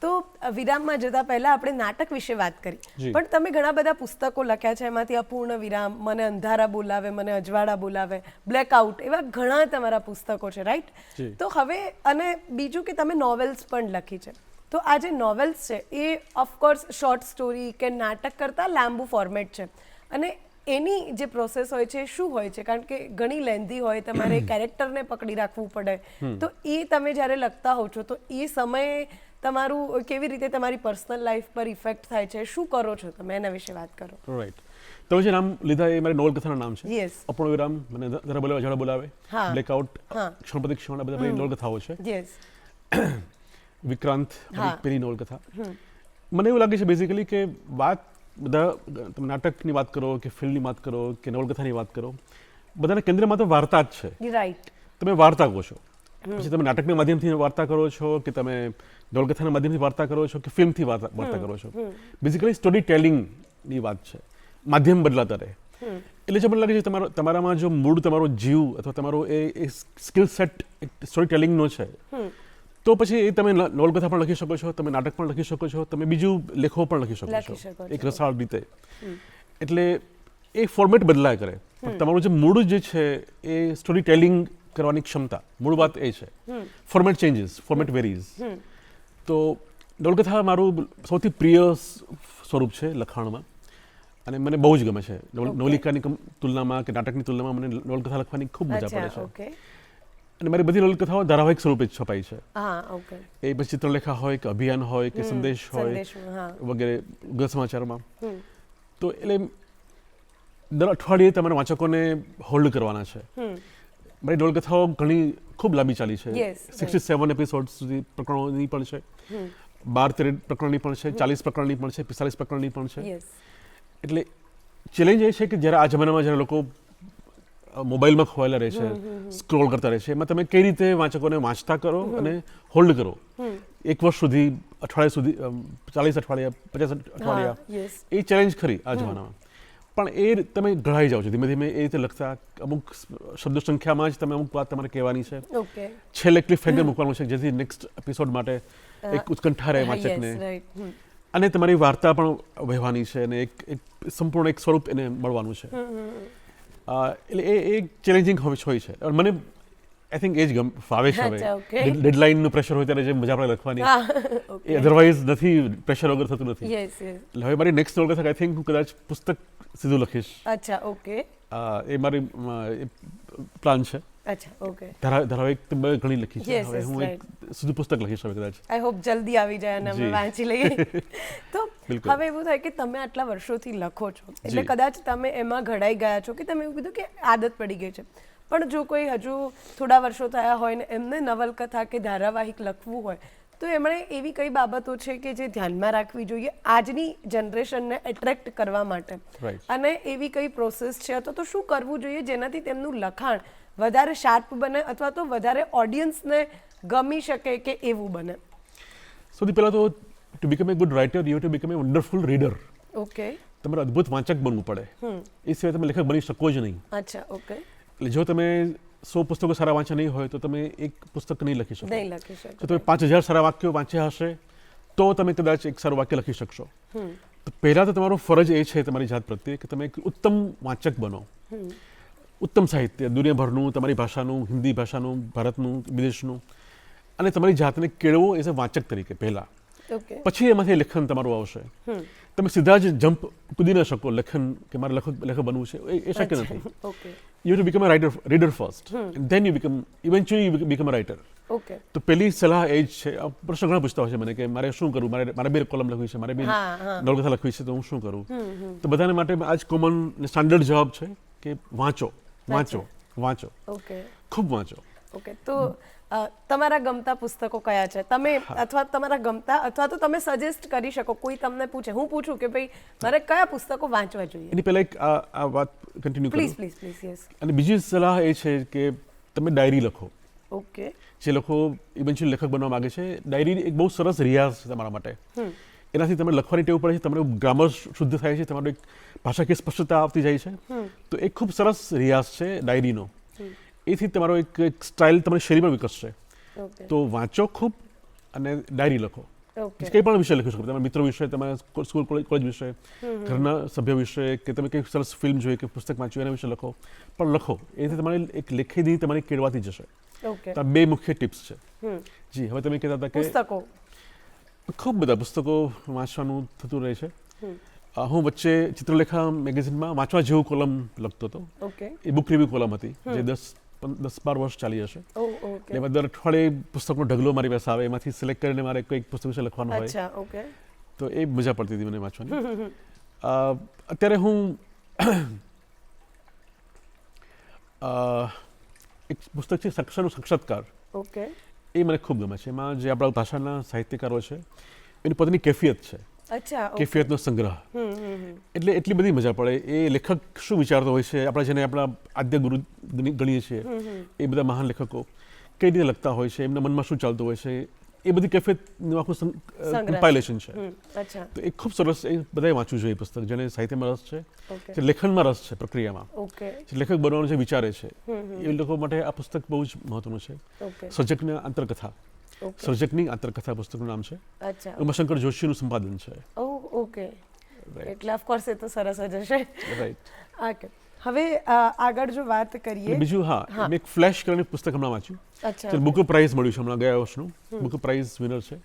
તો વિરામમાં જતા પહેલા આપણે નાટક વિશે વાત કરી, પણ તમે ઘણા બધા પુસ્તકો લખ્યા છે, એમાંથી અપૂર્ણ વિરામ, મને અંધારા બોલાવે, મને અજવાળા બોલાવે, બ્લેકઆઉટ, એવા ઘણા તમારા પુસ્તકો છે, રાઈટ. તો હવે, અને બીજું કે તમે નોવેલ્સ પણ લખી છે. તો આ જે નોવેલ્સ છે એ ઓફકોર્સ શોર્ટ સ્ટોરી કે નાટક કરતાં લાંબુ ફોર્મેટ છે, અને એની જે પ્રોસેસ હોય છે શું હોય છે? કારણ કે ઘણી લેન્ધી હોય, તમારે કેરેક્ટરને પકડી રાખવું પડે. તો એ તમે જ્યારે લખતા હોવ છો તો એ સમયે તમારું કેવી રીતે તમારી પર્સનલ લાઈફ પર ઇફેક્ટ થાય છે, શું કરો છો તમે, એના વિશે વાત કરો. રાઈટ. તમે જે નામ લીધા એ મારી નવલકથાના નામ છે. યસ. અપૂર્ણ વિરામ, મને જરા બોલાવે ઝાડા બોલાવે, હા. બ્લેકઆઉટ, હા. ક્ષણ પ્રતિ ક્ષણ, આ બધા મારી નવલકથાઓ છે. યસ. વિક્રાંત હા. મારી પેલી નવલકથા. મને એવું લાગે છે બેઝિકલી કે વાત બધા, તમે નાટકની વાત કરો કે ફિલ્મની વાત કરો કે નવલકથાની વાત કરો, બધાના કેન્દ્રમાં તો વાર્તા જ છે. રાઈટ. તમે વાર્તા કહો છો, પછી તમે નાટકના માધ્યમથી વાર્તા કરો છો કે તમે નવલકથાના માધ્યમથી વાર્તા કરો છો કે ફિલ્મથી વાર્તા કરો છો. બેઝિકલી સ્ટોરી ટેલિંગની વાત છે, માધ્યમ બદલાતા રહે. એટલે જે મને લાગે છે તમારામાં જો મૂળ તમારો જીવ અથવા તમારો એ સ્કિલ સેટ સ્ટોરી ટેલિંગનો છે, તો પછી એ તમે નવલકથા પણ લખી શકો છો, તમે નાટક પણ લખી શકો છો, તમે બીજું લેખો પણ લખી શકો છો એક રસાળ રીતે. એટલે એ ફોર્મેટ બદલાય કરે, પણ તમારું જે મૂળ જે છે એ સ્ટોરી ટેલિંગ કરવાની ક્ષમતા, મૂળ વાત એ છે. Format changes, format varies. તો નવલકથા મારું સૌથી પ્રિય સ્વરૂપ છે લખાણમાં, અને મને બહુ જ ગમે છે. નવલિકાની તુલનામાં કે નાટકની તુલનામાં મને નવલકથા લખવાની ખૂબ મજા પડે છે. અને મારી બધી નવલકથાઓ ધારાવાહિક સ્વરૂપે જ છપાઈ છે. એ પછી ચિત્રલેખા હોય કે અભિયાન હોય કે સંદેશ હોય વગેરે, ગુજરાત સમાચારમાં. તો એટલે દર અઠવાડિયે તમારા વાંચકોને હોલ્ડ કરવાના છે. મારી નવલકથાઓ ઘણી ખૂબ લાંબી ચાલી છે. 67 એપિસોડ સુધી પ્રકરણોની પણ છે, 12-13 પ્રકરણની પણ છે, 40 પ્રકરણની પણ છે, 45 પ્રકરણની પણ છે. એટલે ચેલેન્જ એ છે કે જ્યારે આ જમાનામાં જ્યારે લોકો મોબાઈલમાં ખોવાયેલા રહે છે, સ્ક્રોલ કરતા રહે છે, એમાં તમે કઈ રીતે વાંચકોને વાંચતા કરો અને હોલ્ડ કરો. 1 વર્ષ સુધી, અઠવાડિયા સુધી, 40 અઠવાડિયા, 50 અઠવાડિયા, એ ચેલેન્જ ખરી આ જમાનામાં. પણ એ તમે ઘડાઈ જાઓ છો ધીમે ધીમે એ રીતે લખતા. અમુક શબ્દ સંખ્યામાં જ તમે અમુક વાત તમારે કહેવાની છે, છેલ્લે ક્લિફ હેંગર મૂકવાનું છે જેથી નેક્સ્ટ એપિસોડ માટે એક ઉત્કંઠા રહે વાંચકને, અને તમારી વાર્તા પણ વહેવાની છે અને એક સંપૂર્ણ એક સ્વરૂપ એને મળવાનું છે. એટલે એ ચેલેન્જિંગ હોય છે. મને આઈ થિંક એ જ ફાવે છે. હવે ડેડલાઇનનું પ્રેશર હોય ત્યારે જે મજા પડે લખવાની, એ અધરવાઇઝ નથી, પ્રેશર વગર થતું નથી. એટલે હવે મારી નેક્સ્ટ નોવેલ આઈ થિંક હું કદાચ પુસ્તક સીધું લખીશ. એ મારી પ્લાન છે. ધારાવાહિક ઘણી લખી છે, હવે હું એક સીધું પુસ્તક લખીશ હવે કદાચ. આઈ હોપ જલ્દી આવી જાય અને અમે વાંચી લઈએ. તો હવે એવું થાય કે તમે આટલા વર્ષોથી લખો છો, એટલે કદાચ તમે એમાં ઘડાઈ ગયા છો કે તમે એવું કીધું કે આદત પડી ગઈ છે. પણ જો કોઈ હજુ થોડા વર્ષો થયા હોય ને એમને નવલકથા કે ધારાવાહિક લખવું હોય, તો એમણે એવી કઈ બાબતો છે કે જે ધ્યાનમાં રાખવી જોઈએ આજની જનરેશનને એટ્રેક્ટ કરવા માટે, અને એવી કઈ પ્રોસેસ છે અથવા તો શું કરવું જોઈએ જેનાથી તેમનું લખાણ વધારે શાર્પ બને અથવા તો વધારે ઓડિયન્સને ગમી શકે કે એવું બને? સૌથી પહેલાં તો to become A good writer you have to become A wonderful reader. તમારે અદ્ભુત વાંચક બનવું પડે, એ સિવાય તમે લેખક બની શકો જ નહીં. એટલે જો તમે 100 પુસ્તકો સારા વાંચ્યા નહીં હોય તો તમે એક પુસ્તક નહીં લખી શકો. જો તમે 5000 સારા વાક્યો વાંચ્યા હશે તો તમે કદાચ એક સારું વાક્ય લખી શકશો. તો પહેલાં તો તમારો ફરજ એ છે તમારી જાત પ્રત્યે કે તમે એક ઉત્તમ વાંચક બનો. ઉત્તમ સાહિત્ય દુનિયાભરનું, તમારી ભાષાનું, હિન્દી ભાષાનું, ભારતનું, વિદેશનું, અને તમારી જાતને કેળવો એઝ અ વાંચક તરીકે પહેલાં. પછી એમાંથી લેખન તમારું આવશે. તમે સીધા જ જમ્પ કૂદી ન શકો લેખન કે મારે લેખક બનવું છે, એ શક્ય નથી. You to become a reader first, then you become eventually you become a writer. તો પહેલી સલાહ એ જ છે. પ્રશ્ન ઘણા પૂછતા હોય છે મને કે મારે શું કરવું, મારે 2 કોલમ લખવી છે, મારે 2 નવલકથા લખવી છે, તો હું શું કરું? તો બધાને માટે આ જ કોમન સ્ટાન્ડર્ડ જવાબ છે કે વાંચો, વાંચો, વાંચો, ખૂબ વાંચો. તો તમારા ગમતા પુસ્તકો કયા છે? તમે અથવા તમારા ગમતા અથવા તો તમે સજેસ્ટ કરી શકો, કોઈ તમને પૂછે, હું પૂછું કે ભાઈ મારે કયા પુસ્તકો વાંચવા જોઈએ? એની પહેલા એક આ વાત કન્ટિન્યુ કરું. પ્લીઝ. યસ. અને બીજી સલાહ એ છે કે તમે ડાયરી લખો. જે લોકો ઇવેન્ચ્યુઅલી લેખક બનવા માંગે છે, ડાયરી એક બહુ સરસ રિયાઝ છે તમારા માટે. એનાથી તમને લખવાની ટેવ પડે છે, તમારું ગ્રામર શુદ્ધ થાય છે, તમારું એક ભાષાકીય સ્પષ્ટતા આવતી જાય છે. તો એક ખૂબ સરસ રિયાઝ છે ડાયરીનો. એથી તમારો એક સ્ટાઇલ, તમારી શૈલી પણ વિકસશે. તો વાંચો ખૂબ અને ડાયરી લખો. કંઈ પણ વિષય લખી શકો, તમારા મિત્રો વિશે, તમારા સ્કૂલ કોલેજ વિશે, ઘરના સભ્યો વિશે, કે તમે કંઈક સરસ ફિલ્મ જોઈ કે પુસ્તક વાંચ્યું એના વિશે લખો. પણ લખો, એથી તમારી એક લેખેથી તમારી કેળવાતી જશે. તો 2 મુખ્ય ટિપ્સ છે. જી. હવે તમે કહેતા હતા કે પુસ્તકો, ખૂબ બધા પુસ્તકો વાંચવાનું થતું રહે છે. હું વચ્ચે ચિત્રલેખા મેગેઝિનમાં વાંચવા જેવું કોલમ લખતો હતો. એ બુક રિવ્યુ કોલમ હતી જે 10-12 વર્ષ ચાલી હશે. ઓકે. એમાં દર અઠવાડિયે પુસ્તકનો ઢગલો મારી પાસે આવે, એમાંથી સિલેક્ટ કરીને મારે કોઈક પુસ્તક વિશે લખવાનું હોય, અચ્છા, ઓકે. તો એ મજા પડતી હતી મને વાંચવાની. અત્યારે હું એક પુસ્તક છે સક્ષરનો સાક્ષાત્કાર, ઓકે. એ મને ખૂબ ગમે છે. એમાં જે આપણા ભાષાના સાહિત્યકારો છે એની પોતાની કેફિયત છે, અચ્છા, ઓકે. કેફિયતનો સંગ્રહ. એટલે એટલી બધી મજા પડે. એ લેખક શું વિચારતો હોય છે, આપણે જેને આપણા આદ્ય ગુરુ ગણીએ છીએ, એ બધા મહાન લેખકો કઈ રીતે લખતા હોય છે, એમના મનમાં શું ચાલતું હોય છે, એ બધી કેફિયતનું આખું કમ્પાઇલેશન છે. અચ્છા, તો એ ખૂબ સરસ, એ બધાએ વાંચવું જોઈએ પુસ્તક, જેને સાહિત્યમાં રસ છે, ઓકે. જે લેખનમાં રસ છે, પ્રક્રિયામાં, ઓકે. જે લેખક બનવાનું જે વિચારે છે, એ લોકો માટે આ પુસ્તક બહુ જ મહત્વનું છે. ઓકે. સર્જકની આંતરકથા, ઓકે. સર્જકની આંતરકથા પુસ્તકનું નામ છે. અચ્છા, ઉમાશંકર જોશીનું સંપાદન છે. ઓકે. એટલે ઓફકોર્સ એ તો સરસ જ હશે. રાઈટ. ઓકે. હવે આગળ જો વાત કરીએ, બીજું, હા, મેં એક ફ્લેશ કરીને પુસ્તક હમણાં વાંચ્યું. અચ્છા, જે બુક પ્રાઇઝ મળ્યું છે હમણાં, ગયા વર્ષનું બુક પ્રાઇઝ વિનર છે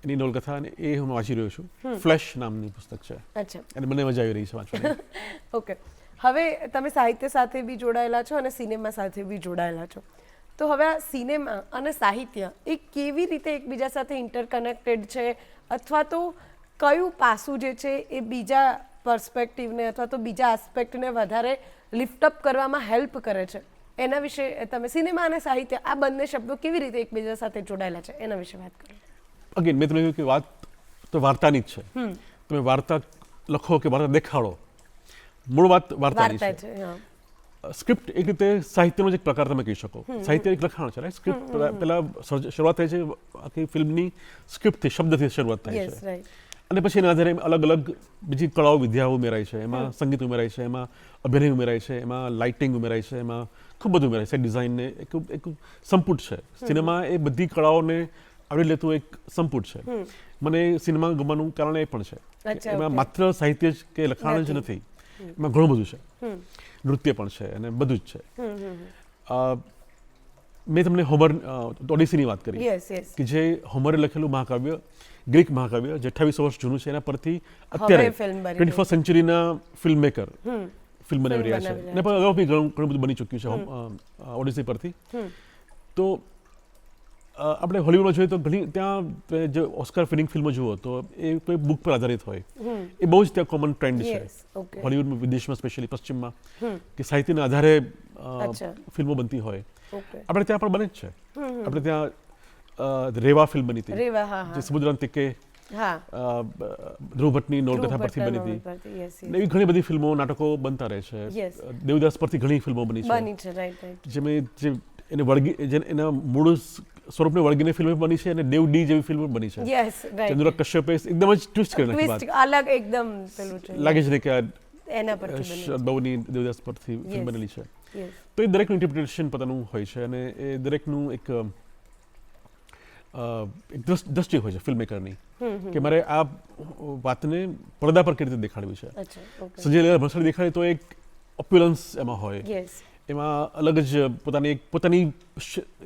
એની નવલકથા, અને એ હું વાંચી રહ્યો છું. ફ્લેશ નામની પુસ્તક છે, અચ્છા, અને મને મજા આવી રહી છે વાંચવાની. ઓકે. હવે તમે સાહિત્ય સાથે બી જોડાયેલા છો અને સિનેમા સાથે બી જોડાયેલા છો, તો હવે આ સિનેમા અને સાહિત્ય એ કેવી રીતે એકબીજા સાથે ઇન્ટરકનેક્ટેડ છે, અથવા તો કયું પાસું જે છે એ બીજા પર્સપેક્ટિવને અથવા તો બીજા આસ્પેક્ટને વધારે લિફ્ટઅપ કરવામાં હેલ્પ કરે છે, એના વિશે તમે, સિનેમા અને સાહિત્ય આ બંને શબ્દો કેવી રીતે એકબીજા સાથે જોડાયેલા છે એના વિશે વાત કરો. અગેન મેં તમને કહ્યું કે વાત તો વાર્તાની જ છે. તમે વાર્તા લખો કે વાર્તા દેખાડો, મૂળ વાત વાર્તાની વાર્તા છે. છે, હા. સ્ક્રિપ્ટ એક રીતે સાહિત્યનો જ એક પ્રકાર તમે કહી શકો. સાહિત્ય એક લખાણ છે, રાઈટ. સ્ક્રિપ્ટ પહેલા શરૂઆત થાય છે આખી ફિલ્મની સ્ક્રિપ્ટથી, શબ્દથી શરૂઆત થાય યસ, છે, રાઈટ. અને પછી એના આધારે અલગ અલગ બીજી કળાઓ, વિદ્યાઓ ઉમેરાય છે. એમાં સંગીત ઉમેરાય છે, એમાં અભિનય ઉમેરાય છે, એમાં લાઇટિંગ ઉમેરાય છે, એમાં ખૂબ બધું ઉમેરાય છે. ડિઝાઇનને એક સંપુટ છે. સિનેમા એ બધી કળાઓને આવરી લેતું એક સંપુટ છે. મને સિનેમા ગમવાનું કારણ એ પણ છે. અચ્છા, એમાં ઓકે. માત્ર સાહિત્ય જ કે લખાણ જ નથી, એમાં ઘણું બધું છે. નૃત્ય પણ છે અને બધું જ છે. મેં તમને હોમર, ઓડિસીની વાત કરી, યસ, યસ. કે જે હોમરે લખેલું મહાકાવ્ય, ગ્રીક મહાકાવ્ય, જે 2800 વર્ષ જૂનું છે, એના પરથી અત્યારે film બની 21st સેન્ચુરીના ફિલ્મ મેકર ફિલ્મ બનાવી રહ્યા છે. બનાવી અને પણ અગાઉ બી ઘણું બધું બની ચૂક્યું છે ઓડિસી પરથી. તો આપણે હોલિવૂડમાં જોઈએ તો ઘણી ત્યાં જે ઓસ્કાર વિનિંગ ફિલ્મો જુઓ તો એ કોઈ બુક પર આધારિત હોય, એ બહુ જ ત્યાં કોમન ટ્રેન્ડ છે યસ, ઓકે. હોલિવૂડમાં, વિદેશમાં, સ્પેશિયલી પશ્ચિમમાં, કે સાહિત્યના આધારે અચ્છા. ફિલ્મો બનતી હોય. ઓકે. આપણે ત્યાં પણ બને જ છે. આપણે ત્યાં રેવા ફિલ્મ બની હતી, રેવા, હા, જે હા, સમુદ્રાંત તિકે હા. ધ્રુવ ભટ્ટની નવલકથા પરથી બની હતી. એવી ઘણી બધી ફિલ્મો, નાટકો બનતા રહે છે. Yes. દેવદાસ પરથી ઘણી ફિલ્મો બની છે, બની છે, રાઈટ, રાઈટ. જેમાં જે એને વળગી, જે એના મૂળ સ્વરૂપને વળગીને ફિલ્મ બની છે, અને દેવ ડી જેવી ફિલ્મ બની છે. Yes, right. ચંદ્ર કશ્યપે એકદમ જ ટ્વિસ્ટ કરી નાખી વાત. ટ્વિસ્ટ અલગ એકદમ પેલું છે, લાગે છે કે આ એના પરથી બની છે. બહુની દેવદાસ પરથી Yes. ફિલ્મ બનેલી છે. યસ, તો એ દરેકનું ઇન્ટરપ્રિટેશન પોતાનું હોય છે, અને એ દરેકનું એક દ્રષ્ટિ હોય છે ફિલ્મ મેકરની, કે મારે આ વાતને પડદા પર કેવી રીતે દેખાડવી છે. અચ્છા, ઓકે. સંજય લીલા ભણસાળી દેખાડે તો એક ઓપ્યુલન્સ એમાં હોય, યસ, એમાં અલગ જ પોતાની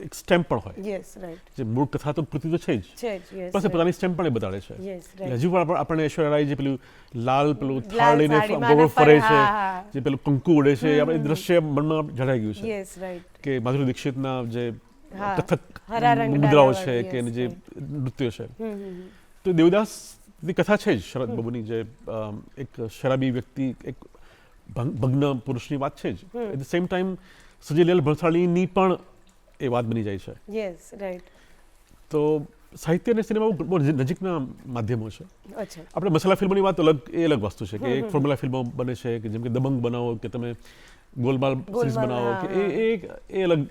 એક સ્ટેમ્પ પણ હોય. Yes, right. જે મૂળ કથા તો કૃતિ તો છે જ, છે જ, યસ, પાસે પોતાની સ્ટેમ્પ પણ એ બતાડે છે. યસ, એટલે રાઈટ. હજુ પણ આપણને ઐશ્વર્યા રાય જે પેલું લાલ થાળ લાલ લઈને સાડીમાં ગોળ ફરે છે, હા, હા. જે પેલું કંકુ ઉડે છે, આપણે એ દ્રશ્ય મનમાં જડાઈ ગયું છે. Yes, right. કે માધુરી દીક્ષિતના જે હા. કથક હરા રંગ મુદ્રાઓ ડાળા છે, વાળી, કે yes, જે right. નૃત્ય છે, તો દેવદાસની કથા છે જ શરદ બાબુની, જે એક શરાબી વ્યક્તિ, એક ભગ્ન પુરુષની વાત છે જ. At the same time Sanjay Leela ભણસાળીની પણ એ વાત બની જાય છે. Yes, right. તો સાહિત્ય અને સિનેમા બહુ નજીકના માધ્યમો છે. અચ્છા, આપણે મસાલા ફિલ્મોની વાત અલગ વસ્તુ છે, કે એક ફોર્મ્યુલા ફિલ્મો બને છે, કે જેમ કે દબંગ બનાવો, કે તમે ગોલમાલ સિરીઝ બનાવો, કે એ અલગ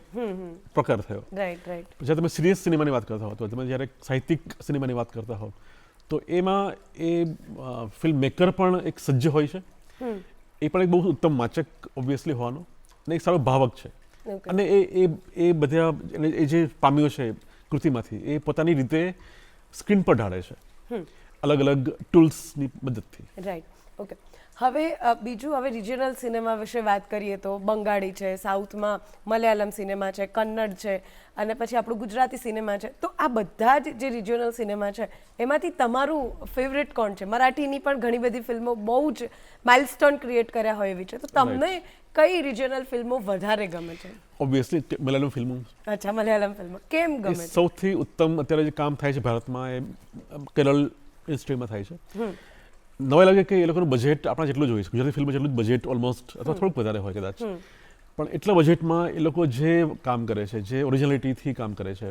પ્રકાર થયો. Right, right. જ્યારે તમે સિરિયસ સિનેમાની વાત કરતા હો, તો તમે જ્યારે સાહિત્યિક સિનેમાની વાત કરતા હો, તો એમાં એ ફિલ્મ મેકર પણ એક સજ્જ હોય છે. એ પણ એક બહુ ઉત્તમ વાચક ઓબ્વિયસલી હોવાનો, અને એક સારો ભાવક છે. ઓકે. અને એ બધા એ જે પામ્યો છે કૃતિમાંથી, એ પોતાની રીતે સ્ક્રીન પર ઢાળે છે, અલગ અલગ ટૂલ્સની મદદથી. Right, okay. હવે બીજું, હવે રિજિયનલ સિનેમા વિશે વાત કરીએ તો બંગાળી છે, સાઉથમાં મલયાલમ સિનેમા છે, કન્નડ છે, અને પછી આપણું ગુજરાતી સિનેમા છે. તો આ બધા જ જે રિજિયનલ સિનેમા છે એમાંથી તમારું ફેવરેટ કોણ છે? મરાઠીની પણ ઘણી બધી ફિલ્મો બહુ જ માઇલસ્ટોન ક્રિએટ કર્યા હોય એવી છે, તો તમને કઈ રિજિયનલ ફિલ્મો વધારે ગમે છે? ઓબ્વિયસલી મલયાલમ ફિલ્મો અચ્છા, મલયાલમ ફિલ્મ કેમ એ ગમે છે? સૌથી ઉત્તમ અત્યારે જે કામ થાય છે ભારતમાં એ કેરળ ઇન્ડસ્ટ્રીમાં થાય છે. નવાઈ લાગે કે એ લોકોનું બજેટ આપણા જેટલું જ હોય છે, ગુજરાતી ફિલ્મ જેટલું જ બજેટ ઓલમોસ્ટ અથવા થોડુંક વધારે હોય કદાચ, પણ એટલા બજેટમાં એ લોકો જે કામ કરે છે, જે ઓરિજિનાલિટીથી કામ કરે છે,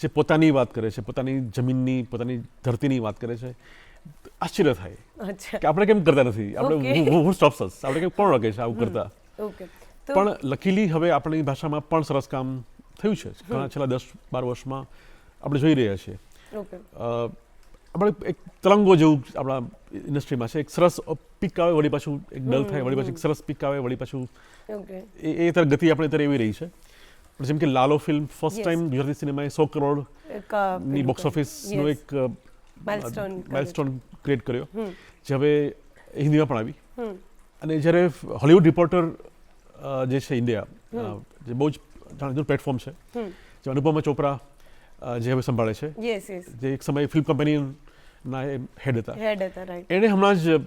જે પોતાની વાત કરે છે, પોતાની જમીનની પોતાની ધરતીની વાત કરે છે, આશ્ચર્ય થાય અચ્છા, કે આપણે કેમ કરતા નથી, Okay. આપણે હું સ્ટોપ્સ અસ, આપણે કેમ કોણ રોકે છે આવું કરતા. ઓકે. તો પણ લકીલી હવે આપણી ભાષામાં પણ સરસ કામ થયું છે ઘણા છેલ્લા 10-12 વર્ષમાં આપણે જોઈ રહ્યા છીએ. ઓકે, આપણે એક તરંગો જેવું આપણા ઇન્ડસ્ટ્રીમાં છે, એક સરસ પીક આવે વળી પાછું એક ડલ થાય, વળી પાછું એક સરસ પીક આવે વળી પાછું ઓકે, એ તરફ ગતિ આપણે અત્યારે એવી રહી છે. પણ જેમ કે Lalo film first Yes. Time Gujarati સિનેમાએ 100 કરોડ એક ની બોક્સ ઓફિસનો એક માઇલસ્ટોન ક્રિએટ કર્યો, જે હવે હિન્દીમાં પણ આવી. અને જ્યારે હોલિવૂડ રિપોર્ટર જે છે ઇન્ડિયા, જે બહુ જ જાણીતું પ્લેટફોર્મ છે, જે અનુપમા ચોપરા જે હવે સંભાળે છે, યસ યસ, જે એક સમયે ફિલ્મ કંપનીના હેડ હતા, હેડ હતા, રાઈટ. એણે હમણાં જ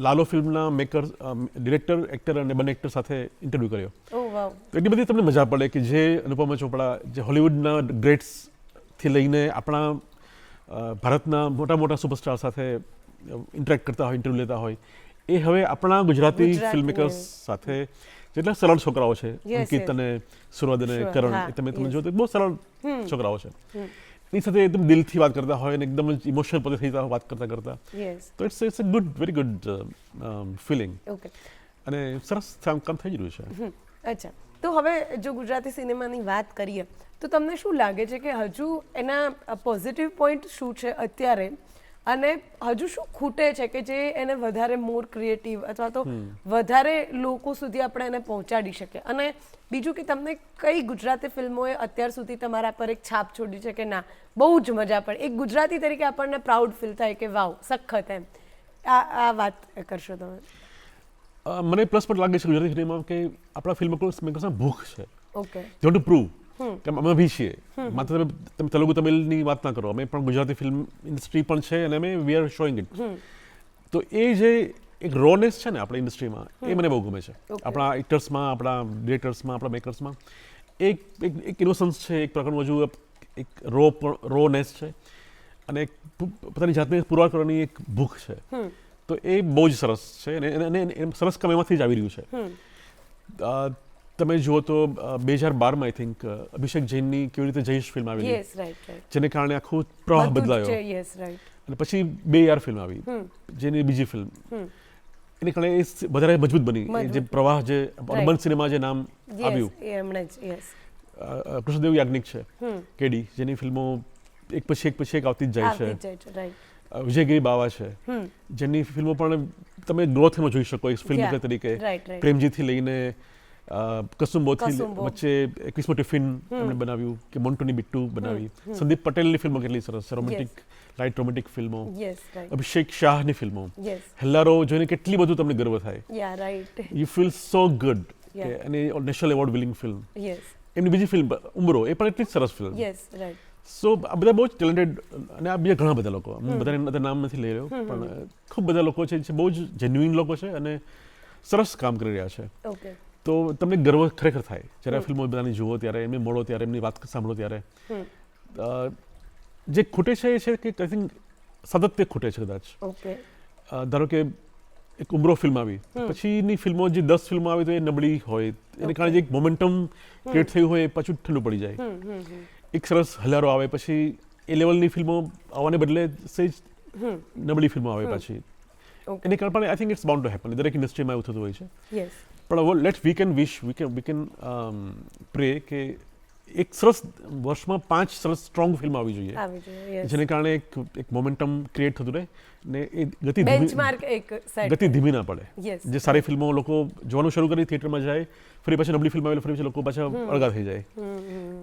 લાલો ફિલ્મના મેકર, ડિરેક્ટર, એક્ટર અને બંને એક્ટર સાથે ઇન્ટરવ્યૂ કર્યો. ઓ વાવ, તો એટલી બધી તમને મજા પડે કે જે અનુપમા ચોપડા જે હોલિવૂડના ગ્રેટ્સથી લઈને આપણા ભારતના મોટા મોટા સુપરસ્ટાર સાથે ઇન્ટરેક્ટ કરતા હોય, ઇન્ટરવ્યૂ લેતા હોય, એ હવે આપણા ગુજરાતી ગુજરાતી, ફિલ્મમેકર્સ yes. સાથે જેટલા સરળ છોકરાઓ છે, Yes, અંકિત yes. અને સુરદ અને Sure, કરણ, હા, એ તમે yes. જો તો બહુ સરળ છોકરાઓ છે. એની સાથે એકદમ દિલથી વાત કરતા હોય અને એકદમ જ ઇમોશનલ પોતે થઈ જતા વાત કરતા યસ, તો it's a good, very good feeling. Okay. અને સરસ કામ થઈ રહ્યું છે. અચ્છા, તો હવે જો ગુજરાતી સિનેમાની વાત કરીએ તો તમને શું લાગે છે કે હજુ એના પોઝિટિવ પોઈન્ટ શું છે અત્યારે, અને હજુ શું ખૂટે છે કે જે એને વધારે મોર ક્રિએટિવ અથવા તો વધારે લોકો સુધી આપણે એને પહોંચાડી શકીએ? અને બીજું કે તમને કઈ ગુજરાતી ફિલ્મોએ અત્યાર સુધી તમારા પર એક છાપ છોડી છે કે ના બહુ જ મજા પડે, એક ગુજરાતી તરીકે આપણને પ્રાઉડ ફીલ થાય કે વાવ સખત એમ, આ વાત કરશો તમે? મને પ્લસ પણ લાગે છે ગુજરાતી ફિલ્મમાં કે આપણા ફિલ્મ મેકર્સમાં ભૂખ છે. ઓકે, યુ ટુ પ્રૂવ કે અમે બી છીએ. માત્ર તમે તેલુગુ તમિલની વાત ના કરો, અમે પણ ગુજરાતી ફિલ્મ ઇન્ડસ્ટ્રી પણ છે અને અમે વી આર શોઈંગ ઇટ. તો એ જે એક રોનેસ છે ને આપણી ઇન્ડસ્ટ્રીમાં, એ મને બહુ ગમે છે. Okay. આપણા એક્ટર્સમાં, આપણા ડિરેક્ટર્સમાં, આપણા મેકર્સમાં એક ઇનોસન્સ છે, એક પ્રકારનું હજુ એક રોનેસ છે, અને એક પોતાની જાતને પુરવાર કરવાની એક ભૂખ છે. તો એ બહુ જ સરસ છે અને સરસ કામ એમાંથી જ આવી રહ્યું છે. તમે જુઓ તો 2012માં આઈ થિંક અભિષેક જૈનની કેવી રીતે જયેશ ફિલ્મ આવી, યસ, રાઈટ રાઈટ, જેને કારણે આખું પ્રવાહ બદલાયો. યસ, રાઈટ, અને પછી 2 ફિલ્મ આવી, જેની બીજી ફિલ્મ, એને કારણે એ વધારે મજબૂત બની. એ જે પ્રવાહ, જે અર્બન સિનેમા જે નામ આવ્યું, યસ, એમણે જ, યસ, કૃષ્ણદેવ યાજ્ઞિક છે, કેડી, જેની ફિલ્મો એક પછી એક આવતી જ જાય આવતી છે. જ જાય છે, રાઈટ, વિજયગીરી બાવા છે, જેની ફિલ્મો પણ તમે ગ્રોથ એમાં જોઈ શકો એક ફિલ્મ Yeah, તરીકે. right, right. પ્રેમજીથી લઈને કસુંબોથી કસુંબો. વચ્ચે ક્રિસ્મો ટિફિન એમણે બનાવ્યું, કે મોન્ટુની બિટ્ટુ બનાવી. સંદીપ પટેલની ફિલ્મો કેટલી સરસ છે, રોમેન્ટિક, લાઇટ રોમેન્ટિક ફિલ્મો. યસ, રાઈટ, અભિષેક શાહની ફિલ્મો, યસ, હેલ્લારો જોઈને કેટલી બધું તમને ગર્વ થાય. Yeah, right, you feel so good. Yeah. અને national award winning film. Yes, એમની બીજી ફિલ્મ ઉમરો, એ પણ એટલી જ સરસ ફિલ્મ. યસ, રાઈટ, સો આ બધા બહુ જ ટેલેન્ટેડ, અને આ બીજા ઘણા બધા લોકો, હું બધાને નામ નથી લઈ રહ્યો, પણ ખૂબ બધા લોકો છે જે બહુ જ જેન્યુઇન લોકો છે અને સરસ કામ કરી રહ્યા છે. ઓકે, તો તમને ગર્વ ખરેખર થાય જ્યારે આ ફિલ્મો બધાની જુઓ ત્યારે, એમને મળો ત્યારે, એમની વાત સાંભળો ત્યારે. જે ખૂટે છે એ છે કે આઈ થિંક સાતત્ય ખૂટે છે કદાચ. ઓકે, ધારો કે એક ઉમરો ફિલ્મ આવી, પછીની ફિલ્મો જે 10 ફિલ્મો આવી તો એ નબળી હોય, એને કારણે જે એક મોમેન્ટમ ક્રિએટ થયું હોય એ પાછું ઠંડુ પડી જાય. એક સરસ હલારો આવે પછી એ લેવલની ફિલ્મો આવવાને બદલે સેજ નબળી ફિલ્મો આવે પાછી. ઓકે, એને કારણે I think it's bound to happen. દરેક ઇન્ડસ્ટ્રીમાં એવું થતું હોય છે. યસ, પણ let we can wish, we can pray કે એક સરસ વર્ષમાં 5 સરસ સ્ટ્રોંગ ફિલ્મ આવી જોઈએ, આવી જોઈએ, યસ, જેને કારણે એક મોમેન્ટમ ક્રિએટ થતું રહે ને એ બેન્ચમાર્ક એક સાઈડ, ગતિ ધીમી ના પડે. યસ, જે સારી ફિલ્મો લોકો જોવાનું શરૂ કરી થિયેટરમાં જાય, ફરી પાછી નબળી ફિલ્મ આવેલી, ફરી પાછી લોકો પાછા અળગા થઈ જાય.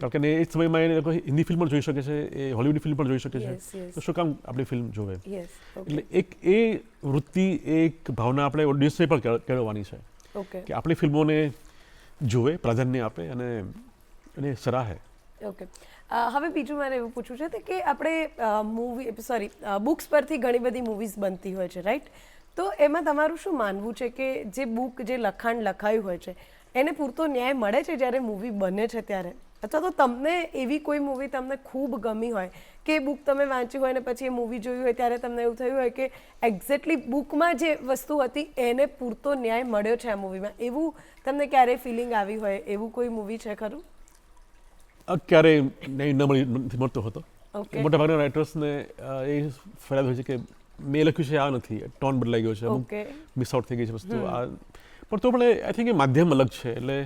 કારણ કે એ સમયમાં એ લોકો હિન્દી ફિલ્મ પણ જોઈ શકે છે, એ હોલિવૂડની ફિલ્મ પણ જોઈ શકે છે, યસ, યસ, તો શું કામ આપણી ફિલ્મ જોવે? યસ, ઓકે, એટલે એક એ વૃત્તિ, એક ભાવના આપણે ઓડિયન્સને પણ કેળવવાની છે ઓકે, કે આપણી ફિલ્મોને જોવે, પ્રાધાન્ય આપે અને એને સરાહે. ઓકે. હવે બીજું મારે એવું પૂછવું છે કે આપણે બુક્સ પરથી ઘણી બધી મૂવીઝ બનતી હોય છે, રાઈટ? તો એમાં તમારું શું માનવું છે કે જે બુક, જે લખાણ લખાયું હોય છે એને પૂરતો ન્યાય મળે છે જ્યારે મૂવી બને છે ત્યારે? અથવા તો તમને એવી કોઈ મૂવી તમને ખૂબ ગમી હોય કે બુક તમે વાંચી હોય ને પછી એ મૂવી જોયું હોય ત્યારે તમને એવું થયું હોય કે એક્ઝેક્ટલી બુકમાં જે વસ્તુ હતી એને પૂરતો ન્યાય મળ્યો છે આ મૂવીમાં, એવું તમને ક્યારેય ફિલિંગ આવી હોય, એવું કોઈ મૂવી છે ખરું? ક્યારેય નહીં નથી મળતો હતો. Okay. મોટાભાગના રાઇટર્સને એ ફરિયાદ હોય છે કે મેં લખ્યું છે આ નથી, ટોન બદલાઈ ગયો છે, અમુક Okay. મિસ આઉટ થઈ ગઈ છે વસ્તુ. પણ તો પણ આઈ થિંક એ માધ્યમ અલગ છે, એટલે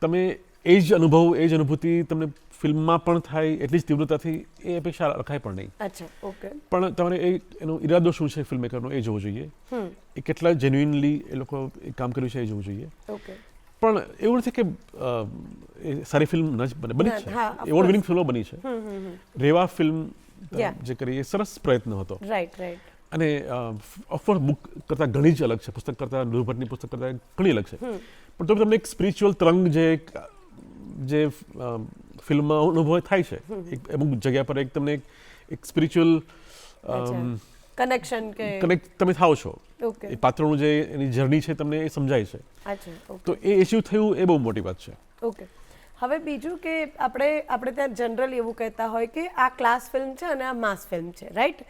તમે એ જ અનુભવ, એ જ અનુભૂતિ તમને ફિલ્મમાં પણ થાય એટલી જ તીવ્રતાથી એ અપેક્ષા રખાય પણ નહીં. અચ્છા, ઓકે. પણ તમારે એનો ઈરાદો શું છે ફિલ્મમેકરનો એ જોવું જોઈએ. એ કેટલા જેન્યુઇનલી એ લોકો એ કામ કર્યું છે એ જોવું જોઈએ. ઓકે. પણ એવું નથી કે એ સારી ફિલ્મ ન જ બની છે, હા, of એવોર્ડ વિનિંગ ફિલ્મો બની છે. રેવા ફિલ્મ Yeah. જે કરી એ સરસ પ્રયત્ન હતો. Right, right. અને ઓફકોર્સ બુક કરતાં ઘણી જ અલગ છે, પુસ્તક કરતાં, ધ્રુવભટ્ટની પુસ્તક કરતાં ઘણી અલગ છે. પણ તો તમને એક સ્પિરિચ્યુઅલ તરંગ જે ફિલ્મમાં અનુભવ થાય છે, એક અમુક જગ્યા પર એક તમને એક સ્પિરિચ્યુઅલ કનેક્શન કે કનેક્ટ તમે થાઓ છો. ઓકે. એ પાત્રનું જે એની જર્ની છે તમને એ સમજાય છે. અચ્છા, ઓકે. તો એ ઇશ્યુ થયું એ બહુ મોટી વાત છે. ઓકે. હવે બીજું કે આપણે ત્યાં જનરલી એવું કહેતા હોય કે આ ક્લાસ ફિલ્મ છે અને આ માસ ફિલ્મ છે, રાઈટ?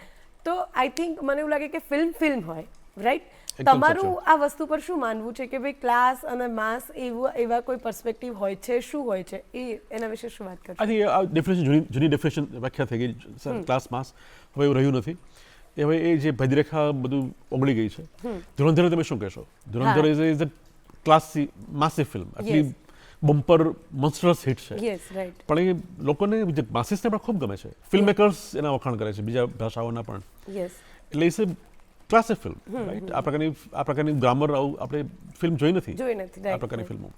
તો આઈ થિંક મને એવું લાગે કે ફિલ્મ હોય, રાઈટ? એકદમ તમારું આ વસ્તુ પર શું માનવું છે કે ભાઈ ક્લાસ અને માસ એવા કોઈ પર્સપેક્ટિવ હોય છે, શું હોય છે, એના વિશે શું વાત કરશો? આથી આ ડેફિનેશન જૂની ડેફિનેશન વ્યાખ્યા થઈ ગઈ ક્લાસ માસ, હવે એવું રહ્યું નથી. એ હવે એ જે ભેદરેખા બધું ઓગળી ગઈ છે. ધુરંધર તમે શું કહેશો? ધુરંધર ઇઝ અ ક્લાસ માસિવ ફિલ્મ, આટલી બમ્પર મોન્સ્ટરસ હિટ છે. Yes, right. પણ એ લોકોને જે માસિસને પણ ખૂબ ગમે છે. ફિલ્મ મેકર્સ એના વખાણ કરે છે, બીજા ભાષાઓના પણ. યસ. એટલે એ ક્લાસિક ફિલ્મ, રાઈટ? આ પ્રકારની ગ્રામર આપણે ફિલ્મ જોઈ નથી, આ પ્રકારની ફિલ્મો.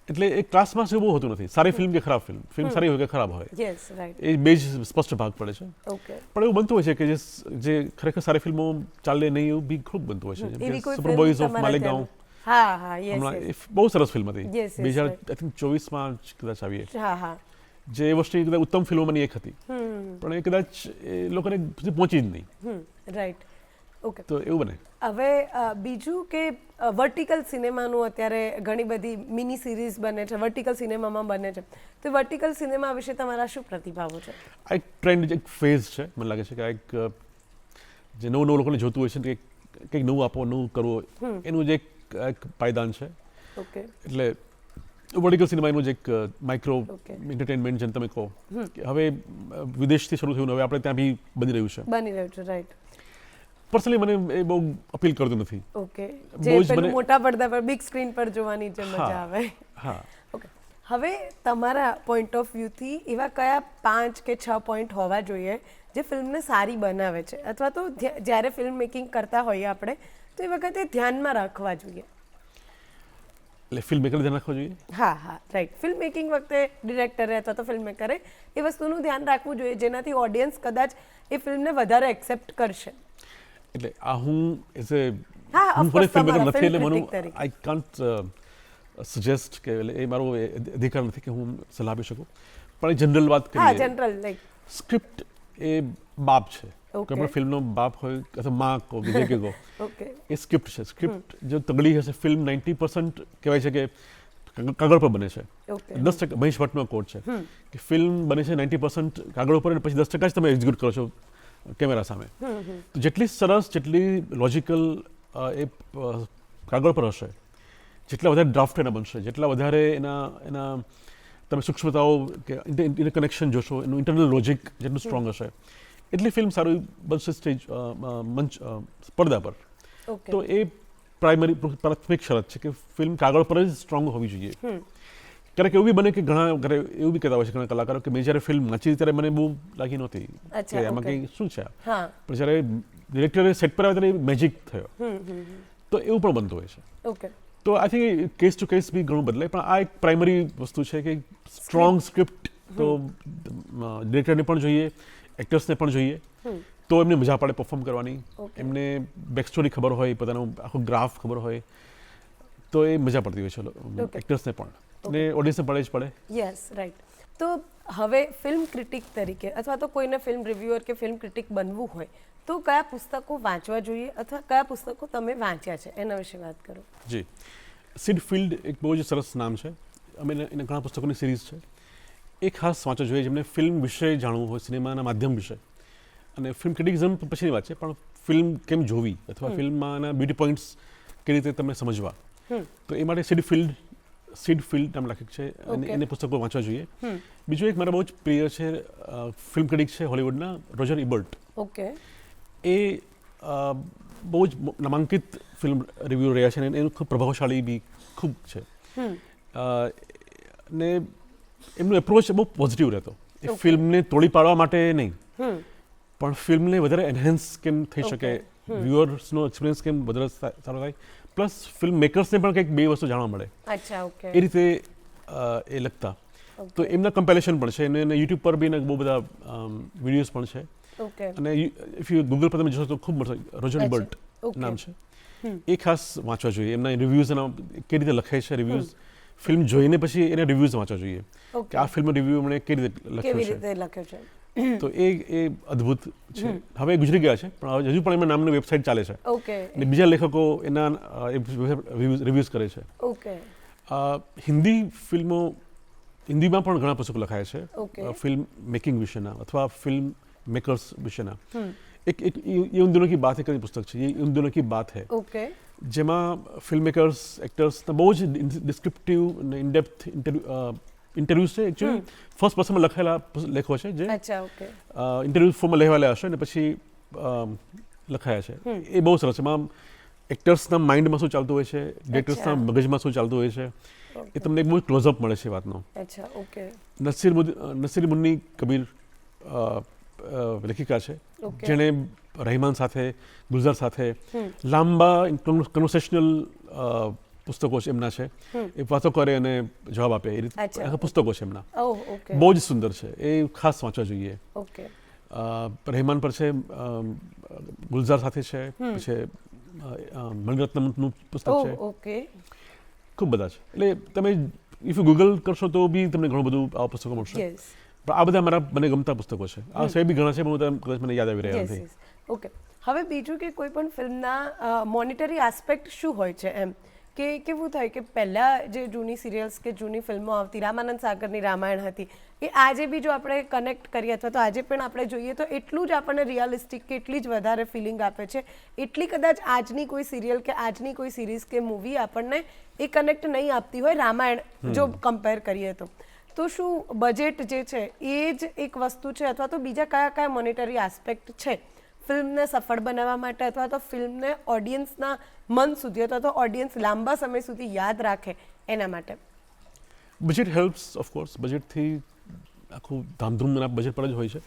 એટલે એ ક્લાસમાં એવું બહુ હોતું નથી, સારી ફિલ્મ કે ખરાબ ફિલ્મ સારી હોય કે ખરાબ હોય, યસ, રાઈટ. એ બે જ સ્પષ્ટ ભાગ પડે છે. ઓકે. પણ એવું બનતું હોય છે કે જે ખરેખર સારી ફિલ્મો ચાલે નહીં એવું બી ખૂબ બનતું હોય છે. જેમ કે સુપર બોયઝ ઓફ માલેગાંવ, હા, હા, યસ, હમણાં એ બહુ સરસ ફિલ્મ હતી. Yes, yes, 2024માં કદાચ આવી. હા, હા. જે એ વર્ષની કદાચ ઉત્તમ ફિલ્મોમાંની એક હતી, પણ એ કદાચ એ લોકોને સુધી પહોંચી જ નહીં. રાઈટ. ઓકે. તો એવું બને. હવે બીજું કે વર્ટિકલ સિનેમાનું અત્યારે ઘણી બધી મિની સિરીઝ બને છે, વર્ટિકલ સિનેમામાં બને છે, તો વર્ટિકલ સિનેમા વિશે તમારા શું પ્રતિભાવો છે? આ એક ટ્રેન્ડ, એક ફેઝ છે. મને લાગે છે કે આ એક જે નવું લોકોને જોતું હોય છે કે કંઈક નવું આપો, નવું કરવું, એનું જે એક પાયદાન છે. ઓકે. એટલે વર્ટિકલ સિનેમા એનું જે એક માઇક્રો એન્ટરટેનમેન્ટ જેમ તમે કહો, હવે વિદેશથી શરૂ થયું, હવે આપણે ત્યાં બી બની રહ્યું છે, રાઈટ. પર્સનલી મને એ બહુ અપીલ કરતું નથી. ઓકે. જે પેલું મોટા પડદા પર બિગ સ્ક્રીન પર જોવાની જે મજા આવે. હા. ઓકે. હવે તમારા પોઈન્ટ ઓફ વ્યૂથી એવા કયા 5 કે 6 પોઈન્ટ હોવા જોઈએ જે ફિલ્મને સારી બનાવે છે, અથવા તો જ્યારે ફિલ્મ મેકિંગ કરતા હોઈએ આપણે તો એ વખતે ધ્યાનમાં રાખવા જોઈએ? એટલે ફિલ્મ મેકર ધ્યાન રાખવા જોઈએ. હા, રાઈટ. ફિલ્મ મેકિંગ વખતે ડિરેક્ટરે અથવા તો ફિલ્મ મેકરે એ વસ્તુનું ધ્યાન રાખવું જોઈએ જેનાથી ઓડિયન્સ કદાચ એ ફિલ્મને વધારે એક્સેપ્ટ કરશે. એટલે આ હું એઝ એ હું પણ ફિલ્મ મેકર નથી, એટલે મને આઈ કાન્ટ સજેસ્ટ કે એ મારો અધિકાર નથી કે હું સલાહ આપી શકું. પણ જનરલ વાત કરીએ, હા, જનરલ લાઈક સ્ક્રિપ્ટ એ બાપ છે. ઓકે. કોઈ પણ ફિલ્મનો બાપ હોય અથવા માં કહો, વિજય કે કહો, ઓકે. એ સ્ક્રિપ્ટ છે. સ્ક્રિપ્ટ જો તગડી હશે, ફિલ્મ 90% કહેવાય છે કે કાગળ પર બને છે. ઓકે. 10% મહેશ ભટ્ટનો કોટ છે કે ફિલ્મ બને છે 90% કાગળ ઉપર અને પછી 10% જ તમે એક્ઝિક્યુટ કરો છો કેમેરા સામે. તો જેટલી સરસ, જેટલી લોજિકલ એ કાગળ પર હશે, જેટલા વધારે ડ્રાફ્ટ એના બનશે, જેટલા વધારે એના તમે સૂક્ષ્મતાઓ કે ઇન્ટરકનેક્શન જોશો, એનું ઇન્ટરનલ લોજિક જેટલું સ્ટ્રોંગ હશે, એટલી ફિલ્મ સારું બનશે સ્ટેજ મંચ પડદા પર. તો એ પ્રાથમિક શરત છે કે ફિલ્મ કાગળ પર જ સ્ટ્રોંગ હોવી જોઈએ. ક્યારેક એવું બી બને કે ઘણા એવું બી કહેતા હોય છે ઘણા કલાકારો કે મેં જ્યારે ફિલ્મ વાંચી ત્યારે મને બહુ લાગી નહોતી કે એમાં કંઈ શું છે, પણ જ્યારે ડિરેક્ટરે સેટ પર આવે ત્યારે મેજિક થયો. તો એવું પણ બનતું હોય છે. ઓકે. તો I think case to case be ઘણું બદલાય, પણ આ એક પ્રાઇમરી વસ્તુ છે કે સ્ટ્રોંગ સ્ક્રિપ્ટ તો ડિરેક્ટરને પણ જોઈએ, એક્ટર્સને પણ જોઈએ, તો એમને મજા પડે પરફોર્મ કરવાની. એમને બેકસ્ટોરી ખબર હોય, પોતાનો આખો ગ્રાફ ખબર હોય, તો એ મજા પડતી હોય છે એક્ટર્સને પણ, અને ઓડિયન્સને પડે જ પડે. Yes, right. તો હવે ફિલ્મ ક્રિટિક તરીકે અથવા તો કોઈને ફિલ્મ રિવ્યુઅર કે ફિલ્મ ક્રિટિક બનવું હોય તો કયા પુસ્તકો વાંચવા જોઈએ અથવા કયા પુસ્તકો તમે વાંચ્યા છે એના વિશે વાત કરો. જી, સિડ ફિલ્ડ એક બહુ જ સરસ નામ છે. અમે એના ઘણા પુસ્તકોની સિરીઝ છે. એ ખાસ વાંચવા જોઈએ જેમને ફિલ્મ વિશે જાણવું હોય, સિનેમાના માધ્યમ વિશે. અને ફિલ્મ ક્રિટિસિઝમ પછીની વાત છે, પણ ફિલ્મ કેમ જોવી અથવા ફિલ્મમાંના બ્યુટી પોઈન્ટ્સ કેવી રીતે તમને સમજવા, તો એ માટે સીડ ફિલ્ડ નામ લખ્યું છે અને એને પુસ્તકો વાંચવા જોઈએ. બીજું એક મારા બહુ જ પ્રિય છે ફિલ્મ ક્રિટિક છે હોલિવૂડના, રોજર ઇબર્ટ. ઓકે. એ બહુ જ નામાંકિત ફિલ્મ રિવ્યુ રહ્યા છે અને એનું ખૂબ પ્રભાવશાળી બી ખૂબ છે. ને એમનો એપ્રોચ બહુ પોઝિટિવ રહેતો. એ ફિલ્મને તોડી પાડવા માટે નહીં, પણ ફિલ્મને વધારે એન્હાન્સ કેમ થઈ શકે, વ્યુઅર્સનો એક્સપિરિયન્સ કેમ વધારે સારો થાય, પ્લસ ફિલ્મ મેકર્સને પણ કંઈક બે વસ્તુ જાણવા મળે. અચ્છા, ઓકે. એ રીતે એ લખતા. તો એમના કમ્પેરિઝન પણ છે અને યુટ્યુબ પર બી બહુ બધા વિડીયોઝ પણ છે. ઓકે. અને ઇફ યુ ગૂગલ પર તમે જોશો તો ખૂબ મળશે. રોજર ઇબર્ટ નામ છે. એ ખાસ વાંચવા જોઈએ. એમના રિવ્યૂઝ કેવી રીતે લખે છે રિવ્યૂઝ, ફિલ્મ જોઈને પછી એને રિવ્યૂઝ વાંચવા જોઈએ કે આ ફિલ્મ રિવ્યૂ એમણે કેવી રીતે લખ્યું છે. તો એ અદ્ભુત છે. હવે ગુજરી ગયા છે પણ હજુ પણ એમના નામની વેબસાઇટ ચાલે છે. ઓકે. અને બીજા લેખકો એના રિવ્યૂઝ કરે છે. ઓકે. હિન્દીમાં પણ ઘણા પુસ્તકો લખાયા ઓકે. છે ફિલ્મ મેકિંગ વિશેના અથવા ફિલ્મ મેકર્સ વિશેના. એક ये उन दिनों की बात है का पुस्तक છે, ये उन दिनों की बात है. ઓકે. જેમાં ફિલ્મ મેકર્સ, એક્ટર્સના બહુ જ ડિસ્ક્રિપ્ટિવ અને ઇનડેપ્થ ઇન્ટરવ્યૂઝ છે. એકચ્યુઅલી ફર્સ્ટ પર્સનમાં લખેલા લેખો છે જે ઇન્ટરવ્યૂ ફોર્મમાં લેવાયેલા હશે અને પછી લખાયા છે. એ બહુ સરસ છે. એમાં એક્ટર્સના માઇન્ડમાં શું ચાલતું હોય છે, ડિરેક્ટર્સના મગજમાં શું ચાલતું હોય છે, એ તમને એક બહુ ક્લોઝઅપ મળે છે વાતનો. અચ્છા, ઓકે. નસીર મુન્ની કબીર લેખિકા છે, જેણે રહેમાન સાથે, ગુલઝાર સાથે લાંબા કન્વર્સેશનલ પુસ્તકો છે એમના છે. એ વાતો કરે અને જવાબ આપે, એ રીતે પુસ્તકો છે એમના. બહુ જ સુંદર છે. એ ખાસ વાંચવા જોઈએ. ઓકે. રહેમાન પર છે, ગુલઝાર સાથે છે, પછી મણિરત્નમનું પુસ્તક છે. ઓકે. ખૂબ બધા છે. એટલે તમે ઇફ યુ ગૂગલ કરશો તો બી તમને ઘણું બધું આ પુસ્તકો મળશે. પણ આ બધા મારા મને ગમતા પુસ્તકો છે. આ સિવાય બી ઘણા છે પણ કદાચ મને યાદ આવી રહ્યા નથી. ઓકે. હવે બીજું કે કોઈ પણ ફિલ્મના મોનિટરી આસ્પેક્ટ શું હોય છે એમ કે કેવું થાય કે પહેલાં જે જૂની સિરિયલ્સ કે જૂની ફિલ્મો આવતી, રામાનંદ સાગરની રામાયણ હતી, એ આજે બી જો આપણે કનેક્ટ કરીએ અથવા તો આજે પણ આપણે જોઈએ તો એટલું જ આપણને રિયલિસ્ટિક કે એટલી જ વધારે ફિલિંગ આપે છે. એટલી કદાચ આજની કોઈ સિરિયલ કે આજની કોઈ સિરીઝ કે મૂવી આપણને એ કનેક્ટ નહીં આપતી હોય રામાયણ જો કમ્પેર કરીએ તો. તો શું બજેટ જે છે એ જ એક વસ્તુ છે અથવા તો બીજા કયા મોનિટરી આસ્પેક્ટ છે ફિલ્મને સફળ બનાવવા માટે અથવા તો ફિલ્મને ઓડિયન્સના મન સુધી અથવા તો ઓડિયન્સ લાંબા સમય સુધી યાદ રાખે એના માટે? Budget helps of course. બજેટથી આખું ધામધૂમના બજેટ પર જ હોય છે.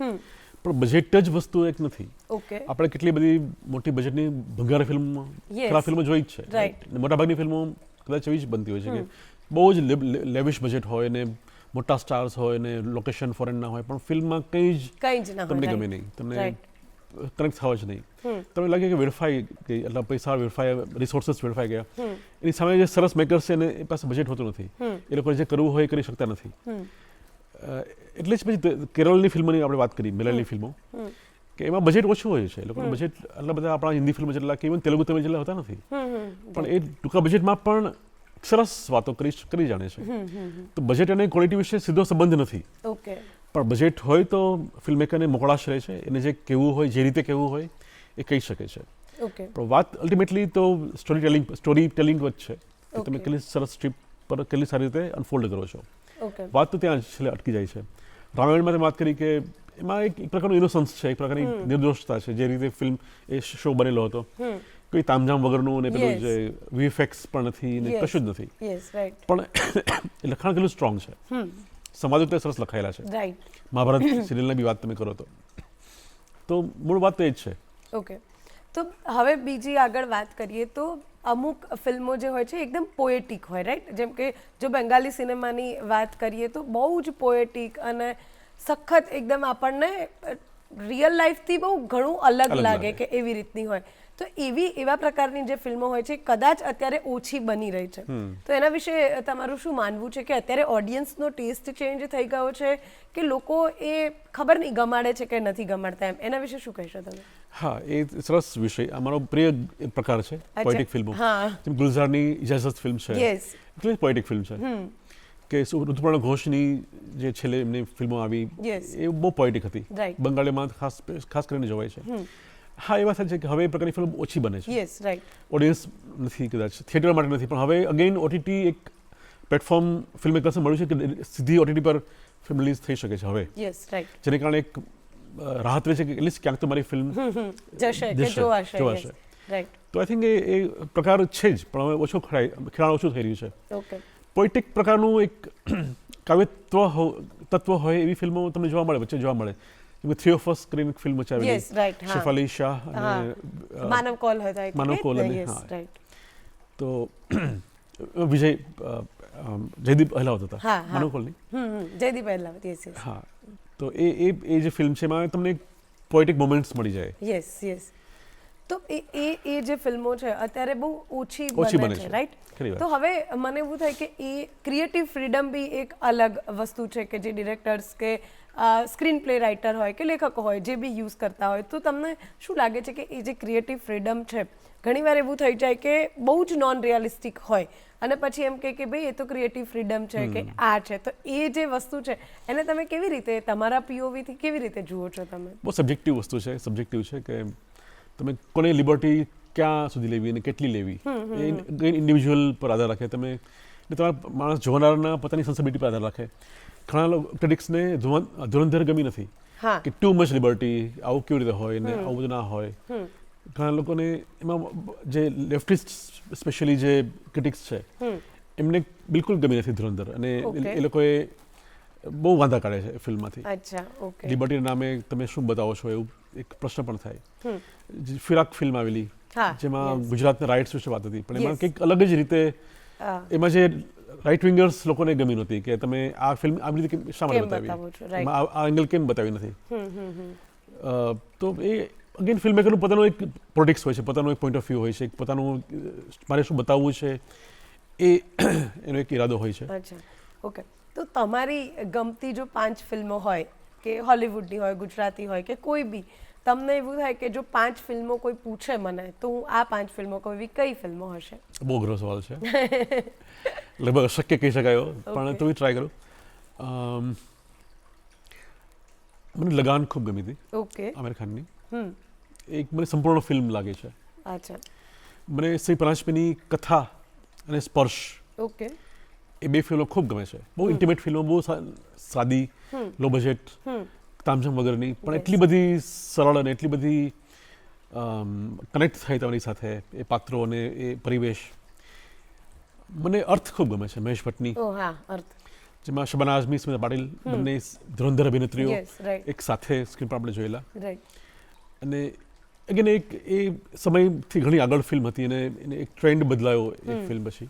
પણ બજેટ જ વસ્તુ એક નથી. ઓકે. આપણે કેટલી બધી મોટી બજેટની ભંગાર ફિલ્મો, ખરાબ ફિલ્મો જોઈ જ છે. મોટાભાગની ફિલ્મો કદાચ એવી જ બનતી હોય છે કે બહુ જ લેવિશ બજેટ હોય ને મોટા સ્ટાર્સ હોય ને લોકેશન ફોરેનના હોય, પણ ફિલ્મમાં કંઈ જ તમને ગમે નહીં, તમને કનેક્ટ થવા જ નહીં. તમને લાગે કે વેડફાઈ ગઈ, એટલા પૈસા વેડફાયા, રિસોર્સિસ વેડફાઈ ગયા. એની સામે જે સરસ મેકર્સ છે એને એ પાસે બજેટ હોતું નથી. એ લોકો જે કરવું હોય એ કરી શકતા નથી. એટલે જ પછી કેરળની ફિલ્મોની આપણે વાત કરી, મલયાલી ફિલ્મો, કે એમાં બજેટ ઓછું હોય છે. એ લોકોનું બજેટ એટલા બધા આપણા હિન્દી ફિલ્મો જેટલા કે ઇવન તેલુગુ તમિલ જેટલા હોતા નથી. પણ એ ટૂંકા બજેટમાં પણ સરસ વાતો કરી જાણે છે. તો બજેટ અને ક્વોલિટી વિશે સીધો સંબંધ નથી. ઓકે. પણ બજેટ હોય તો ફિલ્મ મેકરને મોકળાશ રહે છે. એને જે કહેવું હોય, જે રીતે કહેવું હોય એ કહી શકે છે. ઓકે. પણ વાત અલ્ટિમેટલી તો સ્ટોરી ટેલિંગ જ છે. તમે કેટલી સરસ સ્ક્રિપ્ટ પર કેટલી સારી રીતે અનફોલ્ડ કરો છો. વાત તો ત્યાં છેલ્લે અટકી જાય છે. રામાયણમાં વાત કરી કે એમાં એક પ્રકારનું ઇનોસન્સ છે, એક પ્રકારની નિર્દોષતા છે. જે રીતે ફિલ્મ એ શો બનેલો હતો, કોઈ તામઝામ વગરનું ને પેલું જે વીએફએક્સ પણ નથી ને કશું જ નથી. પણ એ લખાણ કેટલું સ્ટ્રોંગ છે. સંવાદો તે સરસ લખાયેલા છે. મહાભારત સિરિયલની બી વાત તમે કરો તો મૂળ વાત તો એ જ છે. ઓકે. તો હવે બીજી આગળ વાત કરીએ તો અમુક ફિલ્મો જે હોય છે એકદમ પોએટિક હોય, રાઈટ? જેમ કે જો બેંગાલી સિનેમાની વાત કરીએ તો બહુ જ પોએટિક અને સખત એકદમ આપણને રિયલ લાઈફથી બહુ ઘણું અલગ લાગે કે એવી રીતની હોય. તો એવા પ્રકારની જે ફિલ્મો હોય છે કદાચ અત્યારે ઓછી બની રહી છે. તો એના વિશે તમારું શું માનવું છે કે અત્યારે ઓડિયન્સનો ટેસ્ટ ચેન્જ થઈ ગયો છે કે લોકો એ ખબર નહીં ગમાડે છે કે નથી ગમાડતા એમ? એના વિશે શું કહેશો તમે? હા, એ સરસ વિષય. અમારો પ્રિય પ્રકાર છે પોએટિક ફિલ્મો. હા. જેમ ગુલઝારની ઇજાઝત ફિલ્મ છે, યસ. એટલે પોએટિક ફિલ્મ છે. કે ઋતુપર્ણ ઘોષની જે છેલ્લે એમની ફિલ્મો આવી Yes. એ બહુ પોએટિક હતી. Right. બંગાળીમાં ખાસ કરીને જોવાય છે. હા, એ વાત સાચી છે કે હવે એ પ્રકારની ફિલ્મ ઓછી બને છે. Yes, right. ઓડિયન્સ નથી, કદાચ થિયેટર માટે નથી, પણ હવે અગેન ઓટીટી એક પ્લેટફોર્મ ફિલ્મ મેકર્સને મળ્યું છે કે સીધી ઓટીટી પર ફિલ્મ રિલીઝ થઈ શકે છે હવે, યસ, રાઈટ. જેને કારણે એક રાહત રહે છે કે એટલીસ્ટ ક્યાંક તો મારી ફિલ્મ જશે કે જોવાશે. રાઈટ. તો આઈ થિંક એ પ્રકાર છે જ, પણ હવે ઓછો ખેલાણ ઓછું થઈ રહ્યું છે. ઓકે. પોએટિક પ્રકારનું એક તત્વ હોય એવી ફિલ્મો તમને જોવા મળે, વચ્ચે જોવા મળે. થ્રી ઓફ અસ કરીને એક ફિલ્મ વચ્ચે યસ, રાઈટ. હા. શેફાલી શાહ અને માનવ કોલ હતા. માનવ કોલ અને, યસ, હા. રાઈટ. તો વિજય જયદીપ અહેલાવત હતા. હા, હા. માનવ કોલની. જયદીપ અહેલાવત. Yes, yes. હા, તો એ જે ફિલ્મ છે એમાં તમને પોએટિક મોમેન્ટ્સ મળી જાય. Yes, yes. તો એ જે ફિલ્મો છે અત્યારે બહુ ઓછી ઓછી બને બને છે, છે. રાઈટ? ખરી વાત. તો હવે મને એવું થાય કે એ ક્રિએટિવ ફ્રીડમ બી એક અલગ વસ્તુ છે કે જે ડિરેક્ટર્સ કે સ્ક્રીન પ્લે રાઇટર હોય કે લેખકો હોય જે બી યુઝ કરતા હોય, તો તમને શું લાગે છે કે એ જે ક્રિએટિવ ફ્રીડમ છે ઘણીવાર એવું થઈ જાય કે બહુ જ નોન રિયાલિસ્ટિક હોય અને પછી એમ કે ભાઈ એ તો ક્રિએટિવ ફ્રીડમ છે કે આ છે, તો એ જે વસ્તુ છે એને તમે કેવી રીતે તમારા પીઓવીથી કેવી રીતે જુઓ છો તમે? બહુ સબ્જેક્ટિવ વસ્તુ છે. સબ્જેક્ટિવ છે કે તમે કોને લિબર્ટી ક્યાં સુધી લેવી અને કેટલી લેવી, એ ઇન્ડિવિજ્યુઅલ પર આધાર રાખે. તમે તમારા માણસ જોનારના પોતાની સેન્સિબિલિટી પર આધાર રાખે. ઘણા ક્રિટિક્સને ધુરંધર ગમી નથી હા. કે ટુ મચ લિબર્ટી, આવું કેવી રીતે હોય ને આવું બધું ના હોય. ઘણા લોકોને એમાં જે લેફ્ટિસ્ટ સ્પેશિયલી જે ક્રિટિક્સ છે એમને બિલકુલ ગમી નથી ધુરંધર, અને Okay. એ લોકોએ બહુ વાંધા કાઢે છે ફિલ્મમાંથી. અચ્છા, ઓકે. લિબર્ટીના નામે તમે શું બતાવો છો એવું એક પ્રશ્ન પણ થાય. જે ફિરાક ફિલ્મ આવેલી હા, જેમાં yes. ગુજરાતના રાઇટ્સ વિશે વાત હતી, પણ એમાં Yes. કંઈક અલગ જ રીતે હા. એમાં જે રાઇટ વિંગર્સ લોકોને ગમી નહોતી કે તમે આ ફિલ્મ આવી રીતે શા માટે કેમ બતાવી, બતાવો છો, right. એમાં આ એંગલ કેમ બતાવી નથી. તો એ અગેન ફિલ્મ મેકરનું પોતાનું એક પોલિટિક્સ હોય છે, પોતાનું એક પોઈન્ટ ઓફ વ્યૂ હોય છે, પોતાનું મારે શું બતાવવું છે એ એનો એક ઈરાદો હોય છે. અચ્છા, ઓકે. તો તમારી ગમતી જો 5 ફિલ્મો હોય કે હોલિવૂડની હોય, ગુજરાતી હોય કે કોઈ બી, તમને એવું થાય કે જો 5 ફિલ્મો કોઈ પૂછે મને તો હું આ 5 ફિલ્મો કહું, એવી કઈ ફિલ્મો હશે? બહુ અઘરો સવાલ છે, લગભગ અશક્ય કહી શકાય, પણ Okay. તો ટ્રાય કરું. મને લગાન ખૂબ ગમી હતી, ઓકે. આમિર ખાનની. હમ. એક મને સંપૂર્ણ ફિલ્મ લાગે છે. અચ્છા, મને શ્રી પરાંજપેની કથા અને સ્પર્શ ઓકે. એ બે ફિલ્મો ખૂબ ગમે છે. બહુ ઇન્ટિમેટ ફિલ્મો, બહુ સાદી, લો બજેટ, તામઝામ વગરની, પણ Yes. એટલી બધી સરળ અને એટલી બધી કનેક્ટ થાય તમારી સાથે એ પાત્રો અને એ પરિવેશ. મને અર્થ ખૂબ ગમે છે, મહેશ ભટ્ટની, ઓ હા, અર્થ. જેમાં શબાના આઝમી, સ્મિતા પાટીલ બંને ધુરંધર અભિનેત્રીઓ યસ, રાઈટ. એક સાથે સ્ક્રીન પર આપણે જોયેલા. રાઈટ. અને અગેન એ સમયથી ઘણી આગળ ફિલ્મ હતી અને એને એક ટ્રેન્ડ બદલાયો એ ફિલ્મ પછી.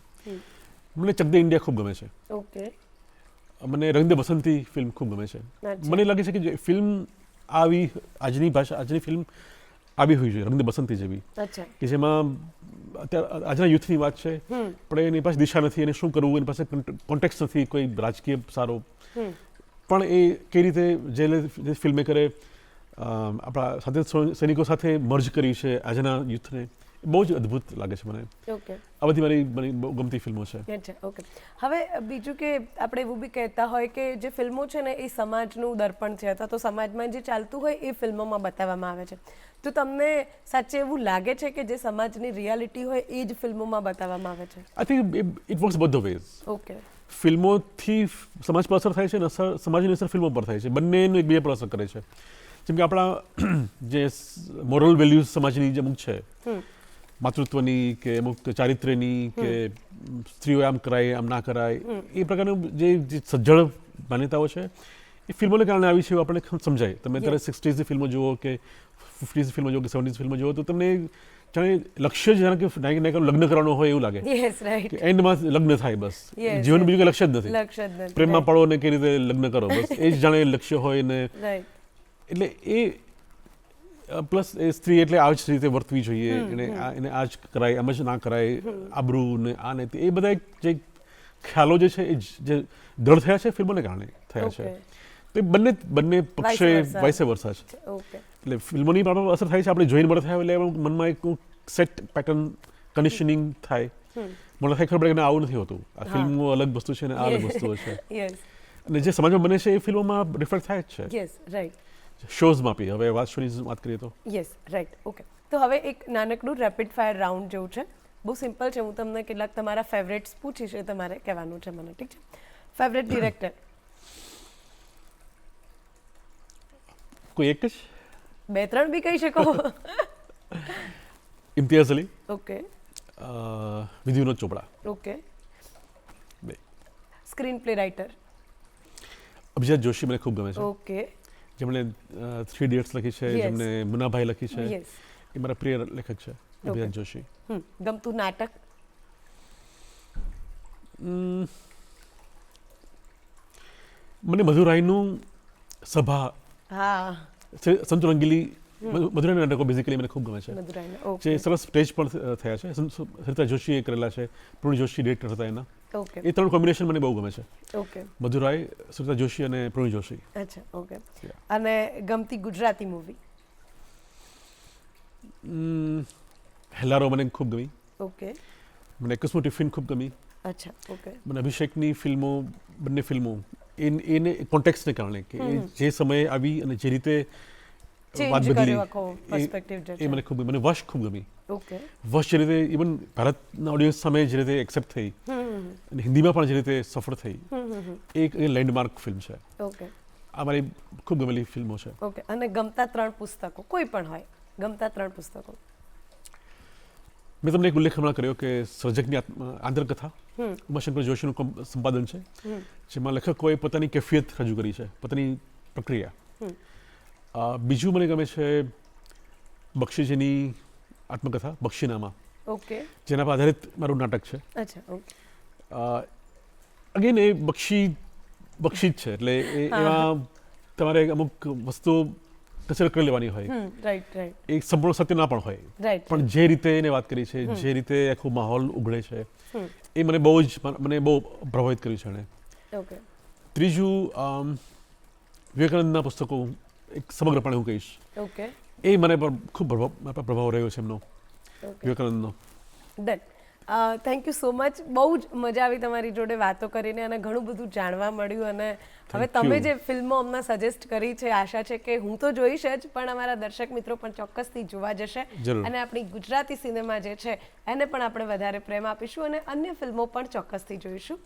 મને ચક દે ઇન્ડિયા ખૂબ ગમે છે. ઓકે. મને રંગ દે બસંતી ફિલ્મ ખૂબ ગમે છે. અચ્છા. મને લાગે છે કે જે ફિલ્મ આવી આજની ફિલ્મ આવી હોવી જોઈએ, રંગ દે બસંતી જેવી, અચ્છા. કે જેમાં અત્યારે આજના યુથની વાત છે, પણ એની પાસે દિશા નથી, એને શું કરવું, એની પાસે કોન્ટેક્સ નથી કોઈ રાજકીય સારો, પણ એ કઈ રીતે જે ફિલ્મ મેકરે આપણા સાથે સૈનિકો સાથે મર્જ કરી છે આજના યુથને, એ બહુ જ અદ્ભુત લાગે છે મને. ઓકે. આ બધી મારી બહુ ગમતી ફિલ્મો છે. અચ્છા, ઓકે. હવે બીજું કે આપણે એવું બી કહેતા હોય કે જે ફિલ્મો છે ને એ સમાજનું દર્પણ છે, અથવા તો સમાજમાં જે ચાલતું હોય એ ફિલ્મોમાં બતાવવામાં આવે છે. તો તમને સાચે એવું લાગે છે કે જે સમાજની રિયાલિટી હોય એ જ ફિલ્મોમાં બતાવવામાં આવે છે? I think it works both the ways. Okay. ફિલ્મોથી સમાજ પર અસર થાય છે અને સમાજની અસર ફિલ્મો પર થાય છે. બંનેનું એકબીજા પર અસર કરે છે. જેમ કે આપણા જે મોરલ વેલ્યુઝ સમાજની જે અમુક છે, માતૃત્વની કે અમુક ચારિત્ર્યની, કે સ્ત્રીઓ આમ કરાય આમ ના કરાય, એ પ્રકારનું જે સજ્જડ માન્યતાઓ છે એ ફિલ્મોને કારણે આવી છે એવું આપણને સમજાય. તમે અત્યારે 60s ફિલ્મો જુઓ કે 50s ફિલ્મો જુઓ કે 70s ફિલ્મો જુઓ તો તમને જાણે લક્ષ્ય જ જાણે કે નાયિકાનું લગ્ન કરવાનું હોય એવું લાગે યસ, રાઈટ. કે એન્ડમાં લગ્ન થાય, બસ Yes, જીવનનું બીજું કંઈ લક્ષ્ય જ નથી. લક્ષ્ય જ નથી. પ્રેમમાં પડો ને કેવી રીતે લગ્ન કરો, બસ એ જ જાણે લક્ષ્ય હોય ને. રાઈટ. એટલે એ પ્લસ એ સ્ત્રી એટલે આ જ રીતે વર્તવી જોઈએ, એને આ જ કરાય, આમ જ ના કરાય, આબરૂ ને આ ને તે, એ બધા જે ખ્યાલો જે છે એ જે દૃઢ થયા છે ફિલ્મોને કારણે થયા છે. ઓકે. તો એ બંને પક્ષે Vice versa. વાઇસે વર્સા છે. ઓકે. એટલે ફિલ્મોની પણ અસર થાય છે, આપણે જોઈને મળે થાય એટલે મનમાં એક સેટ પેટર્ન કન્ડિશનિંગ થાય. મને થાય ખબર પડે કે ના, આવું નથી હોતું, આ ફિલ્મો અલગ વસ્તુ છે ને આ અલગ વસ્તુઓ છે. યસ અને જે સમાજમાં બને છે એ ફિલ્મોમાં રિફ્લેક્ટ થાય જ છે. Yes right. શોઝમાં બી હવે શોની વાત કરીએ તો યસ રાઈટ. ઓકે, તો હવે એક નાનકડું રેપિડ ફાયર રાઉન્ડ જેવું છે. બહુ સિમ્પલ છે. હું તમને કેટલાક તમારા ફેવરેટ્સ પૂછીશ, એ તમારે કહેવાનું છે મને, ઠીક છે? Favourite director? કોઈ એક જ? 2-3 બી કહી શકો. ઇમ્તિયાઝ અલી, ઓકે વિધિવિનોદ ચોપડા. ઓકે. બે. Screen play writer? અભિજાત જોશી મને ખૂબ ગમે છે, ઓકે. જેમણે 3 ઇડિયટ્સ લખી છે, Yes. જેમણે મુન્નાભાઈ લખી છે, યસ. એ મારા પ્રિય લેખક છે અભિજાત જોશી. ગમતું નાટક? મને મધુરાઈનું સભા, હા, સંતુ રંગીલી, મધુરાઈના નાટકો બેઝિકલી મને ખૂબ ગમે છે, મધુરાઈના. જે ઓકે સરસ સ્ટેજ પણ થયા છે. સરિતા જોશીએ કરેલા છે, પૂર્ણ જોશી ડિરેક્ટર હતા એના. ઓકે એ 3 કોમ્બિનેશન મને બહુ ગમે છે, ઓકે. મધુરાઈ, સરિતા જોશી અને પૂર્ણ જોશી. અચ્છા, ઓકે. Yeah. અને ગમતી ગુજરાતી મૂવી? હેલ્લારો મને ખૂબ ગમી, ઓકે. મને એકસ્મો ટિફિન ખૂબ ગમી, અચ્છા, ઓકે. મને અભિષેકની ફિલ્મો, બંને ફિલ્મો એને કોન્ટેક્સને કારણે કે એ જે સમયે આવી અને જે રીતે વાત ચેન્જ બદલી, કર્યો આખો પર્સપેક્ટિવ જે એ છે. મને ખૂબ ગમી. મને વશ ખૂબ ગમી. ઓકે. વશ જે રીતે ઇવન ભારતના ઓડિયન્સ સામે જે રીતે એક્સેપ્ટ થઈ અને હિન્દીમાં પણ જે રીતે સફળ થઈ, એ લેન્ડમાર્ક ફિલ્મ છે. ઓકે આ મારી ખૂબ ગમેલી ફિલ્મો છે. ઓકે. અને ગમતા 3 પુસ્તકો, કોઈ પણ હોય, ગમતા 3 પુસ્તકો? મેં તમને એક ઉલ્લેખ હમણાં કર્યો કે સર્જકની આંતરકથા, ઉમાશંકર જોશીનું સંપાદન છે, જેમાં લેખકોએ પોતાની કેફિયત રજૂ કરી છે, પોતાની પ્રક્રિયા. બીજું મને ગમે છે બક્ષીજીની આત્મકથા બક્ષીનામા, ઓકે. જેના પર આધારિત મારું નાટક છે. અચ્છા, ઓકે. અગેન એ બક્ષી જ છે, એટલે એમાં તમારે અમુક વસ્તુઓ કચર કરી લેવાની હોય, રાઈટ રાઈટ એ સંપૂર્ણ સત્ય ના પણ હોય, રાઈટ. પણ જે રીતે એને વાત કરી છે, જે રીતે આખો માહોલ ઉઘડે છે, એ મને બહુ પ્રભાવિત કર્યું છે એણે. ઓકે. ત્રીજું વિવેકાનંદના પુસ્તકો એક સમગ્રપણે હું કહીશ, ઓકે. એ મને પણ ખૂબ પ્રભાવ રહ્યો છે એમનો, ઓકે. વિવેકાનંદનો. Done. Thank you so much. બહુ જ મજા આવી તમારી જોડે વાતો કરીને અને ઘણું બધું જાણવા મળ્યું. અને હવે Thank તમે you. જે ફિલ્મો અમને સજેસ્ટ કરી છે, આશા છે કે હું તો જોઈશ જ, પણ અમારા દર્શક મિત્રો પણ ચોક્કસથી જોવા જશે. જરૂર. અને આપણી ગુજરાતી સિનેમા જે છે એને પણ આપણે વધારે પ્રેમ આપીશું અને અન્ય ફિલ્મો પણ ચોક્કસથી જોઈશું.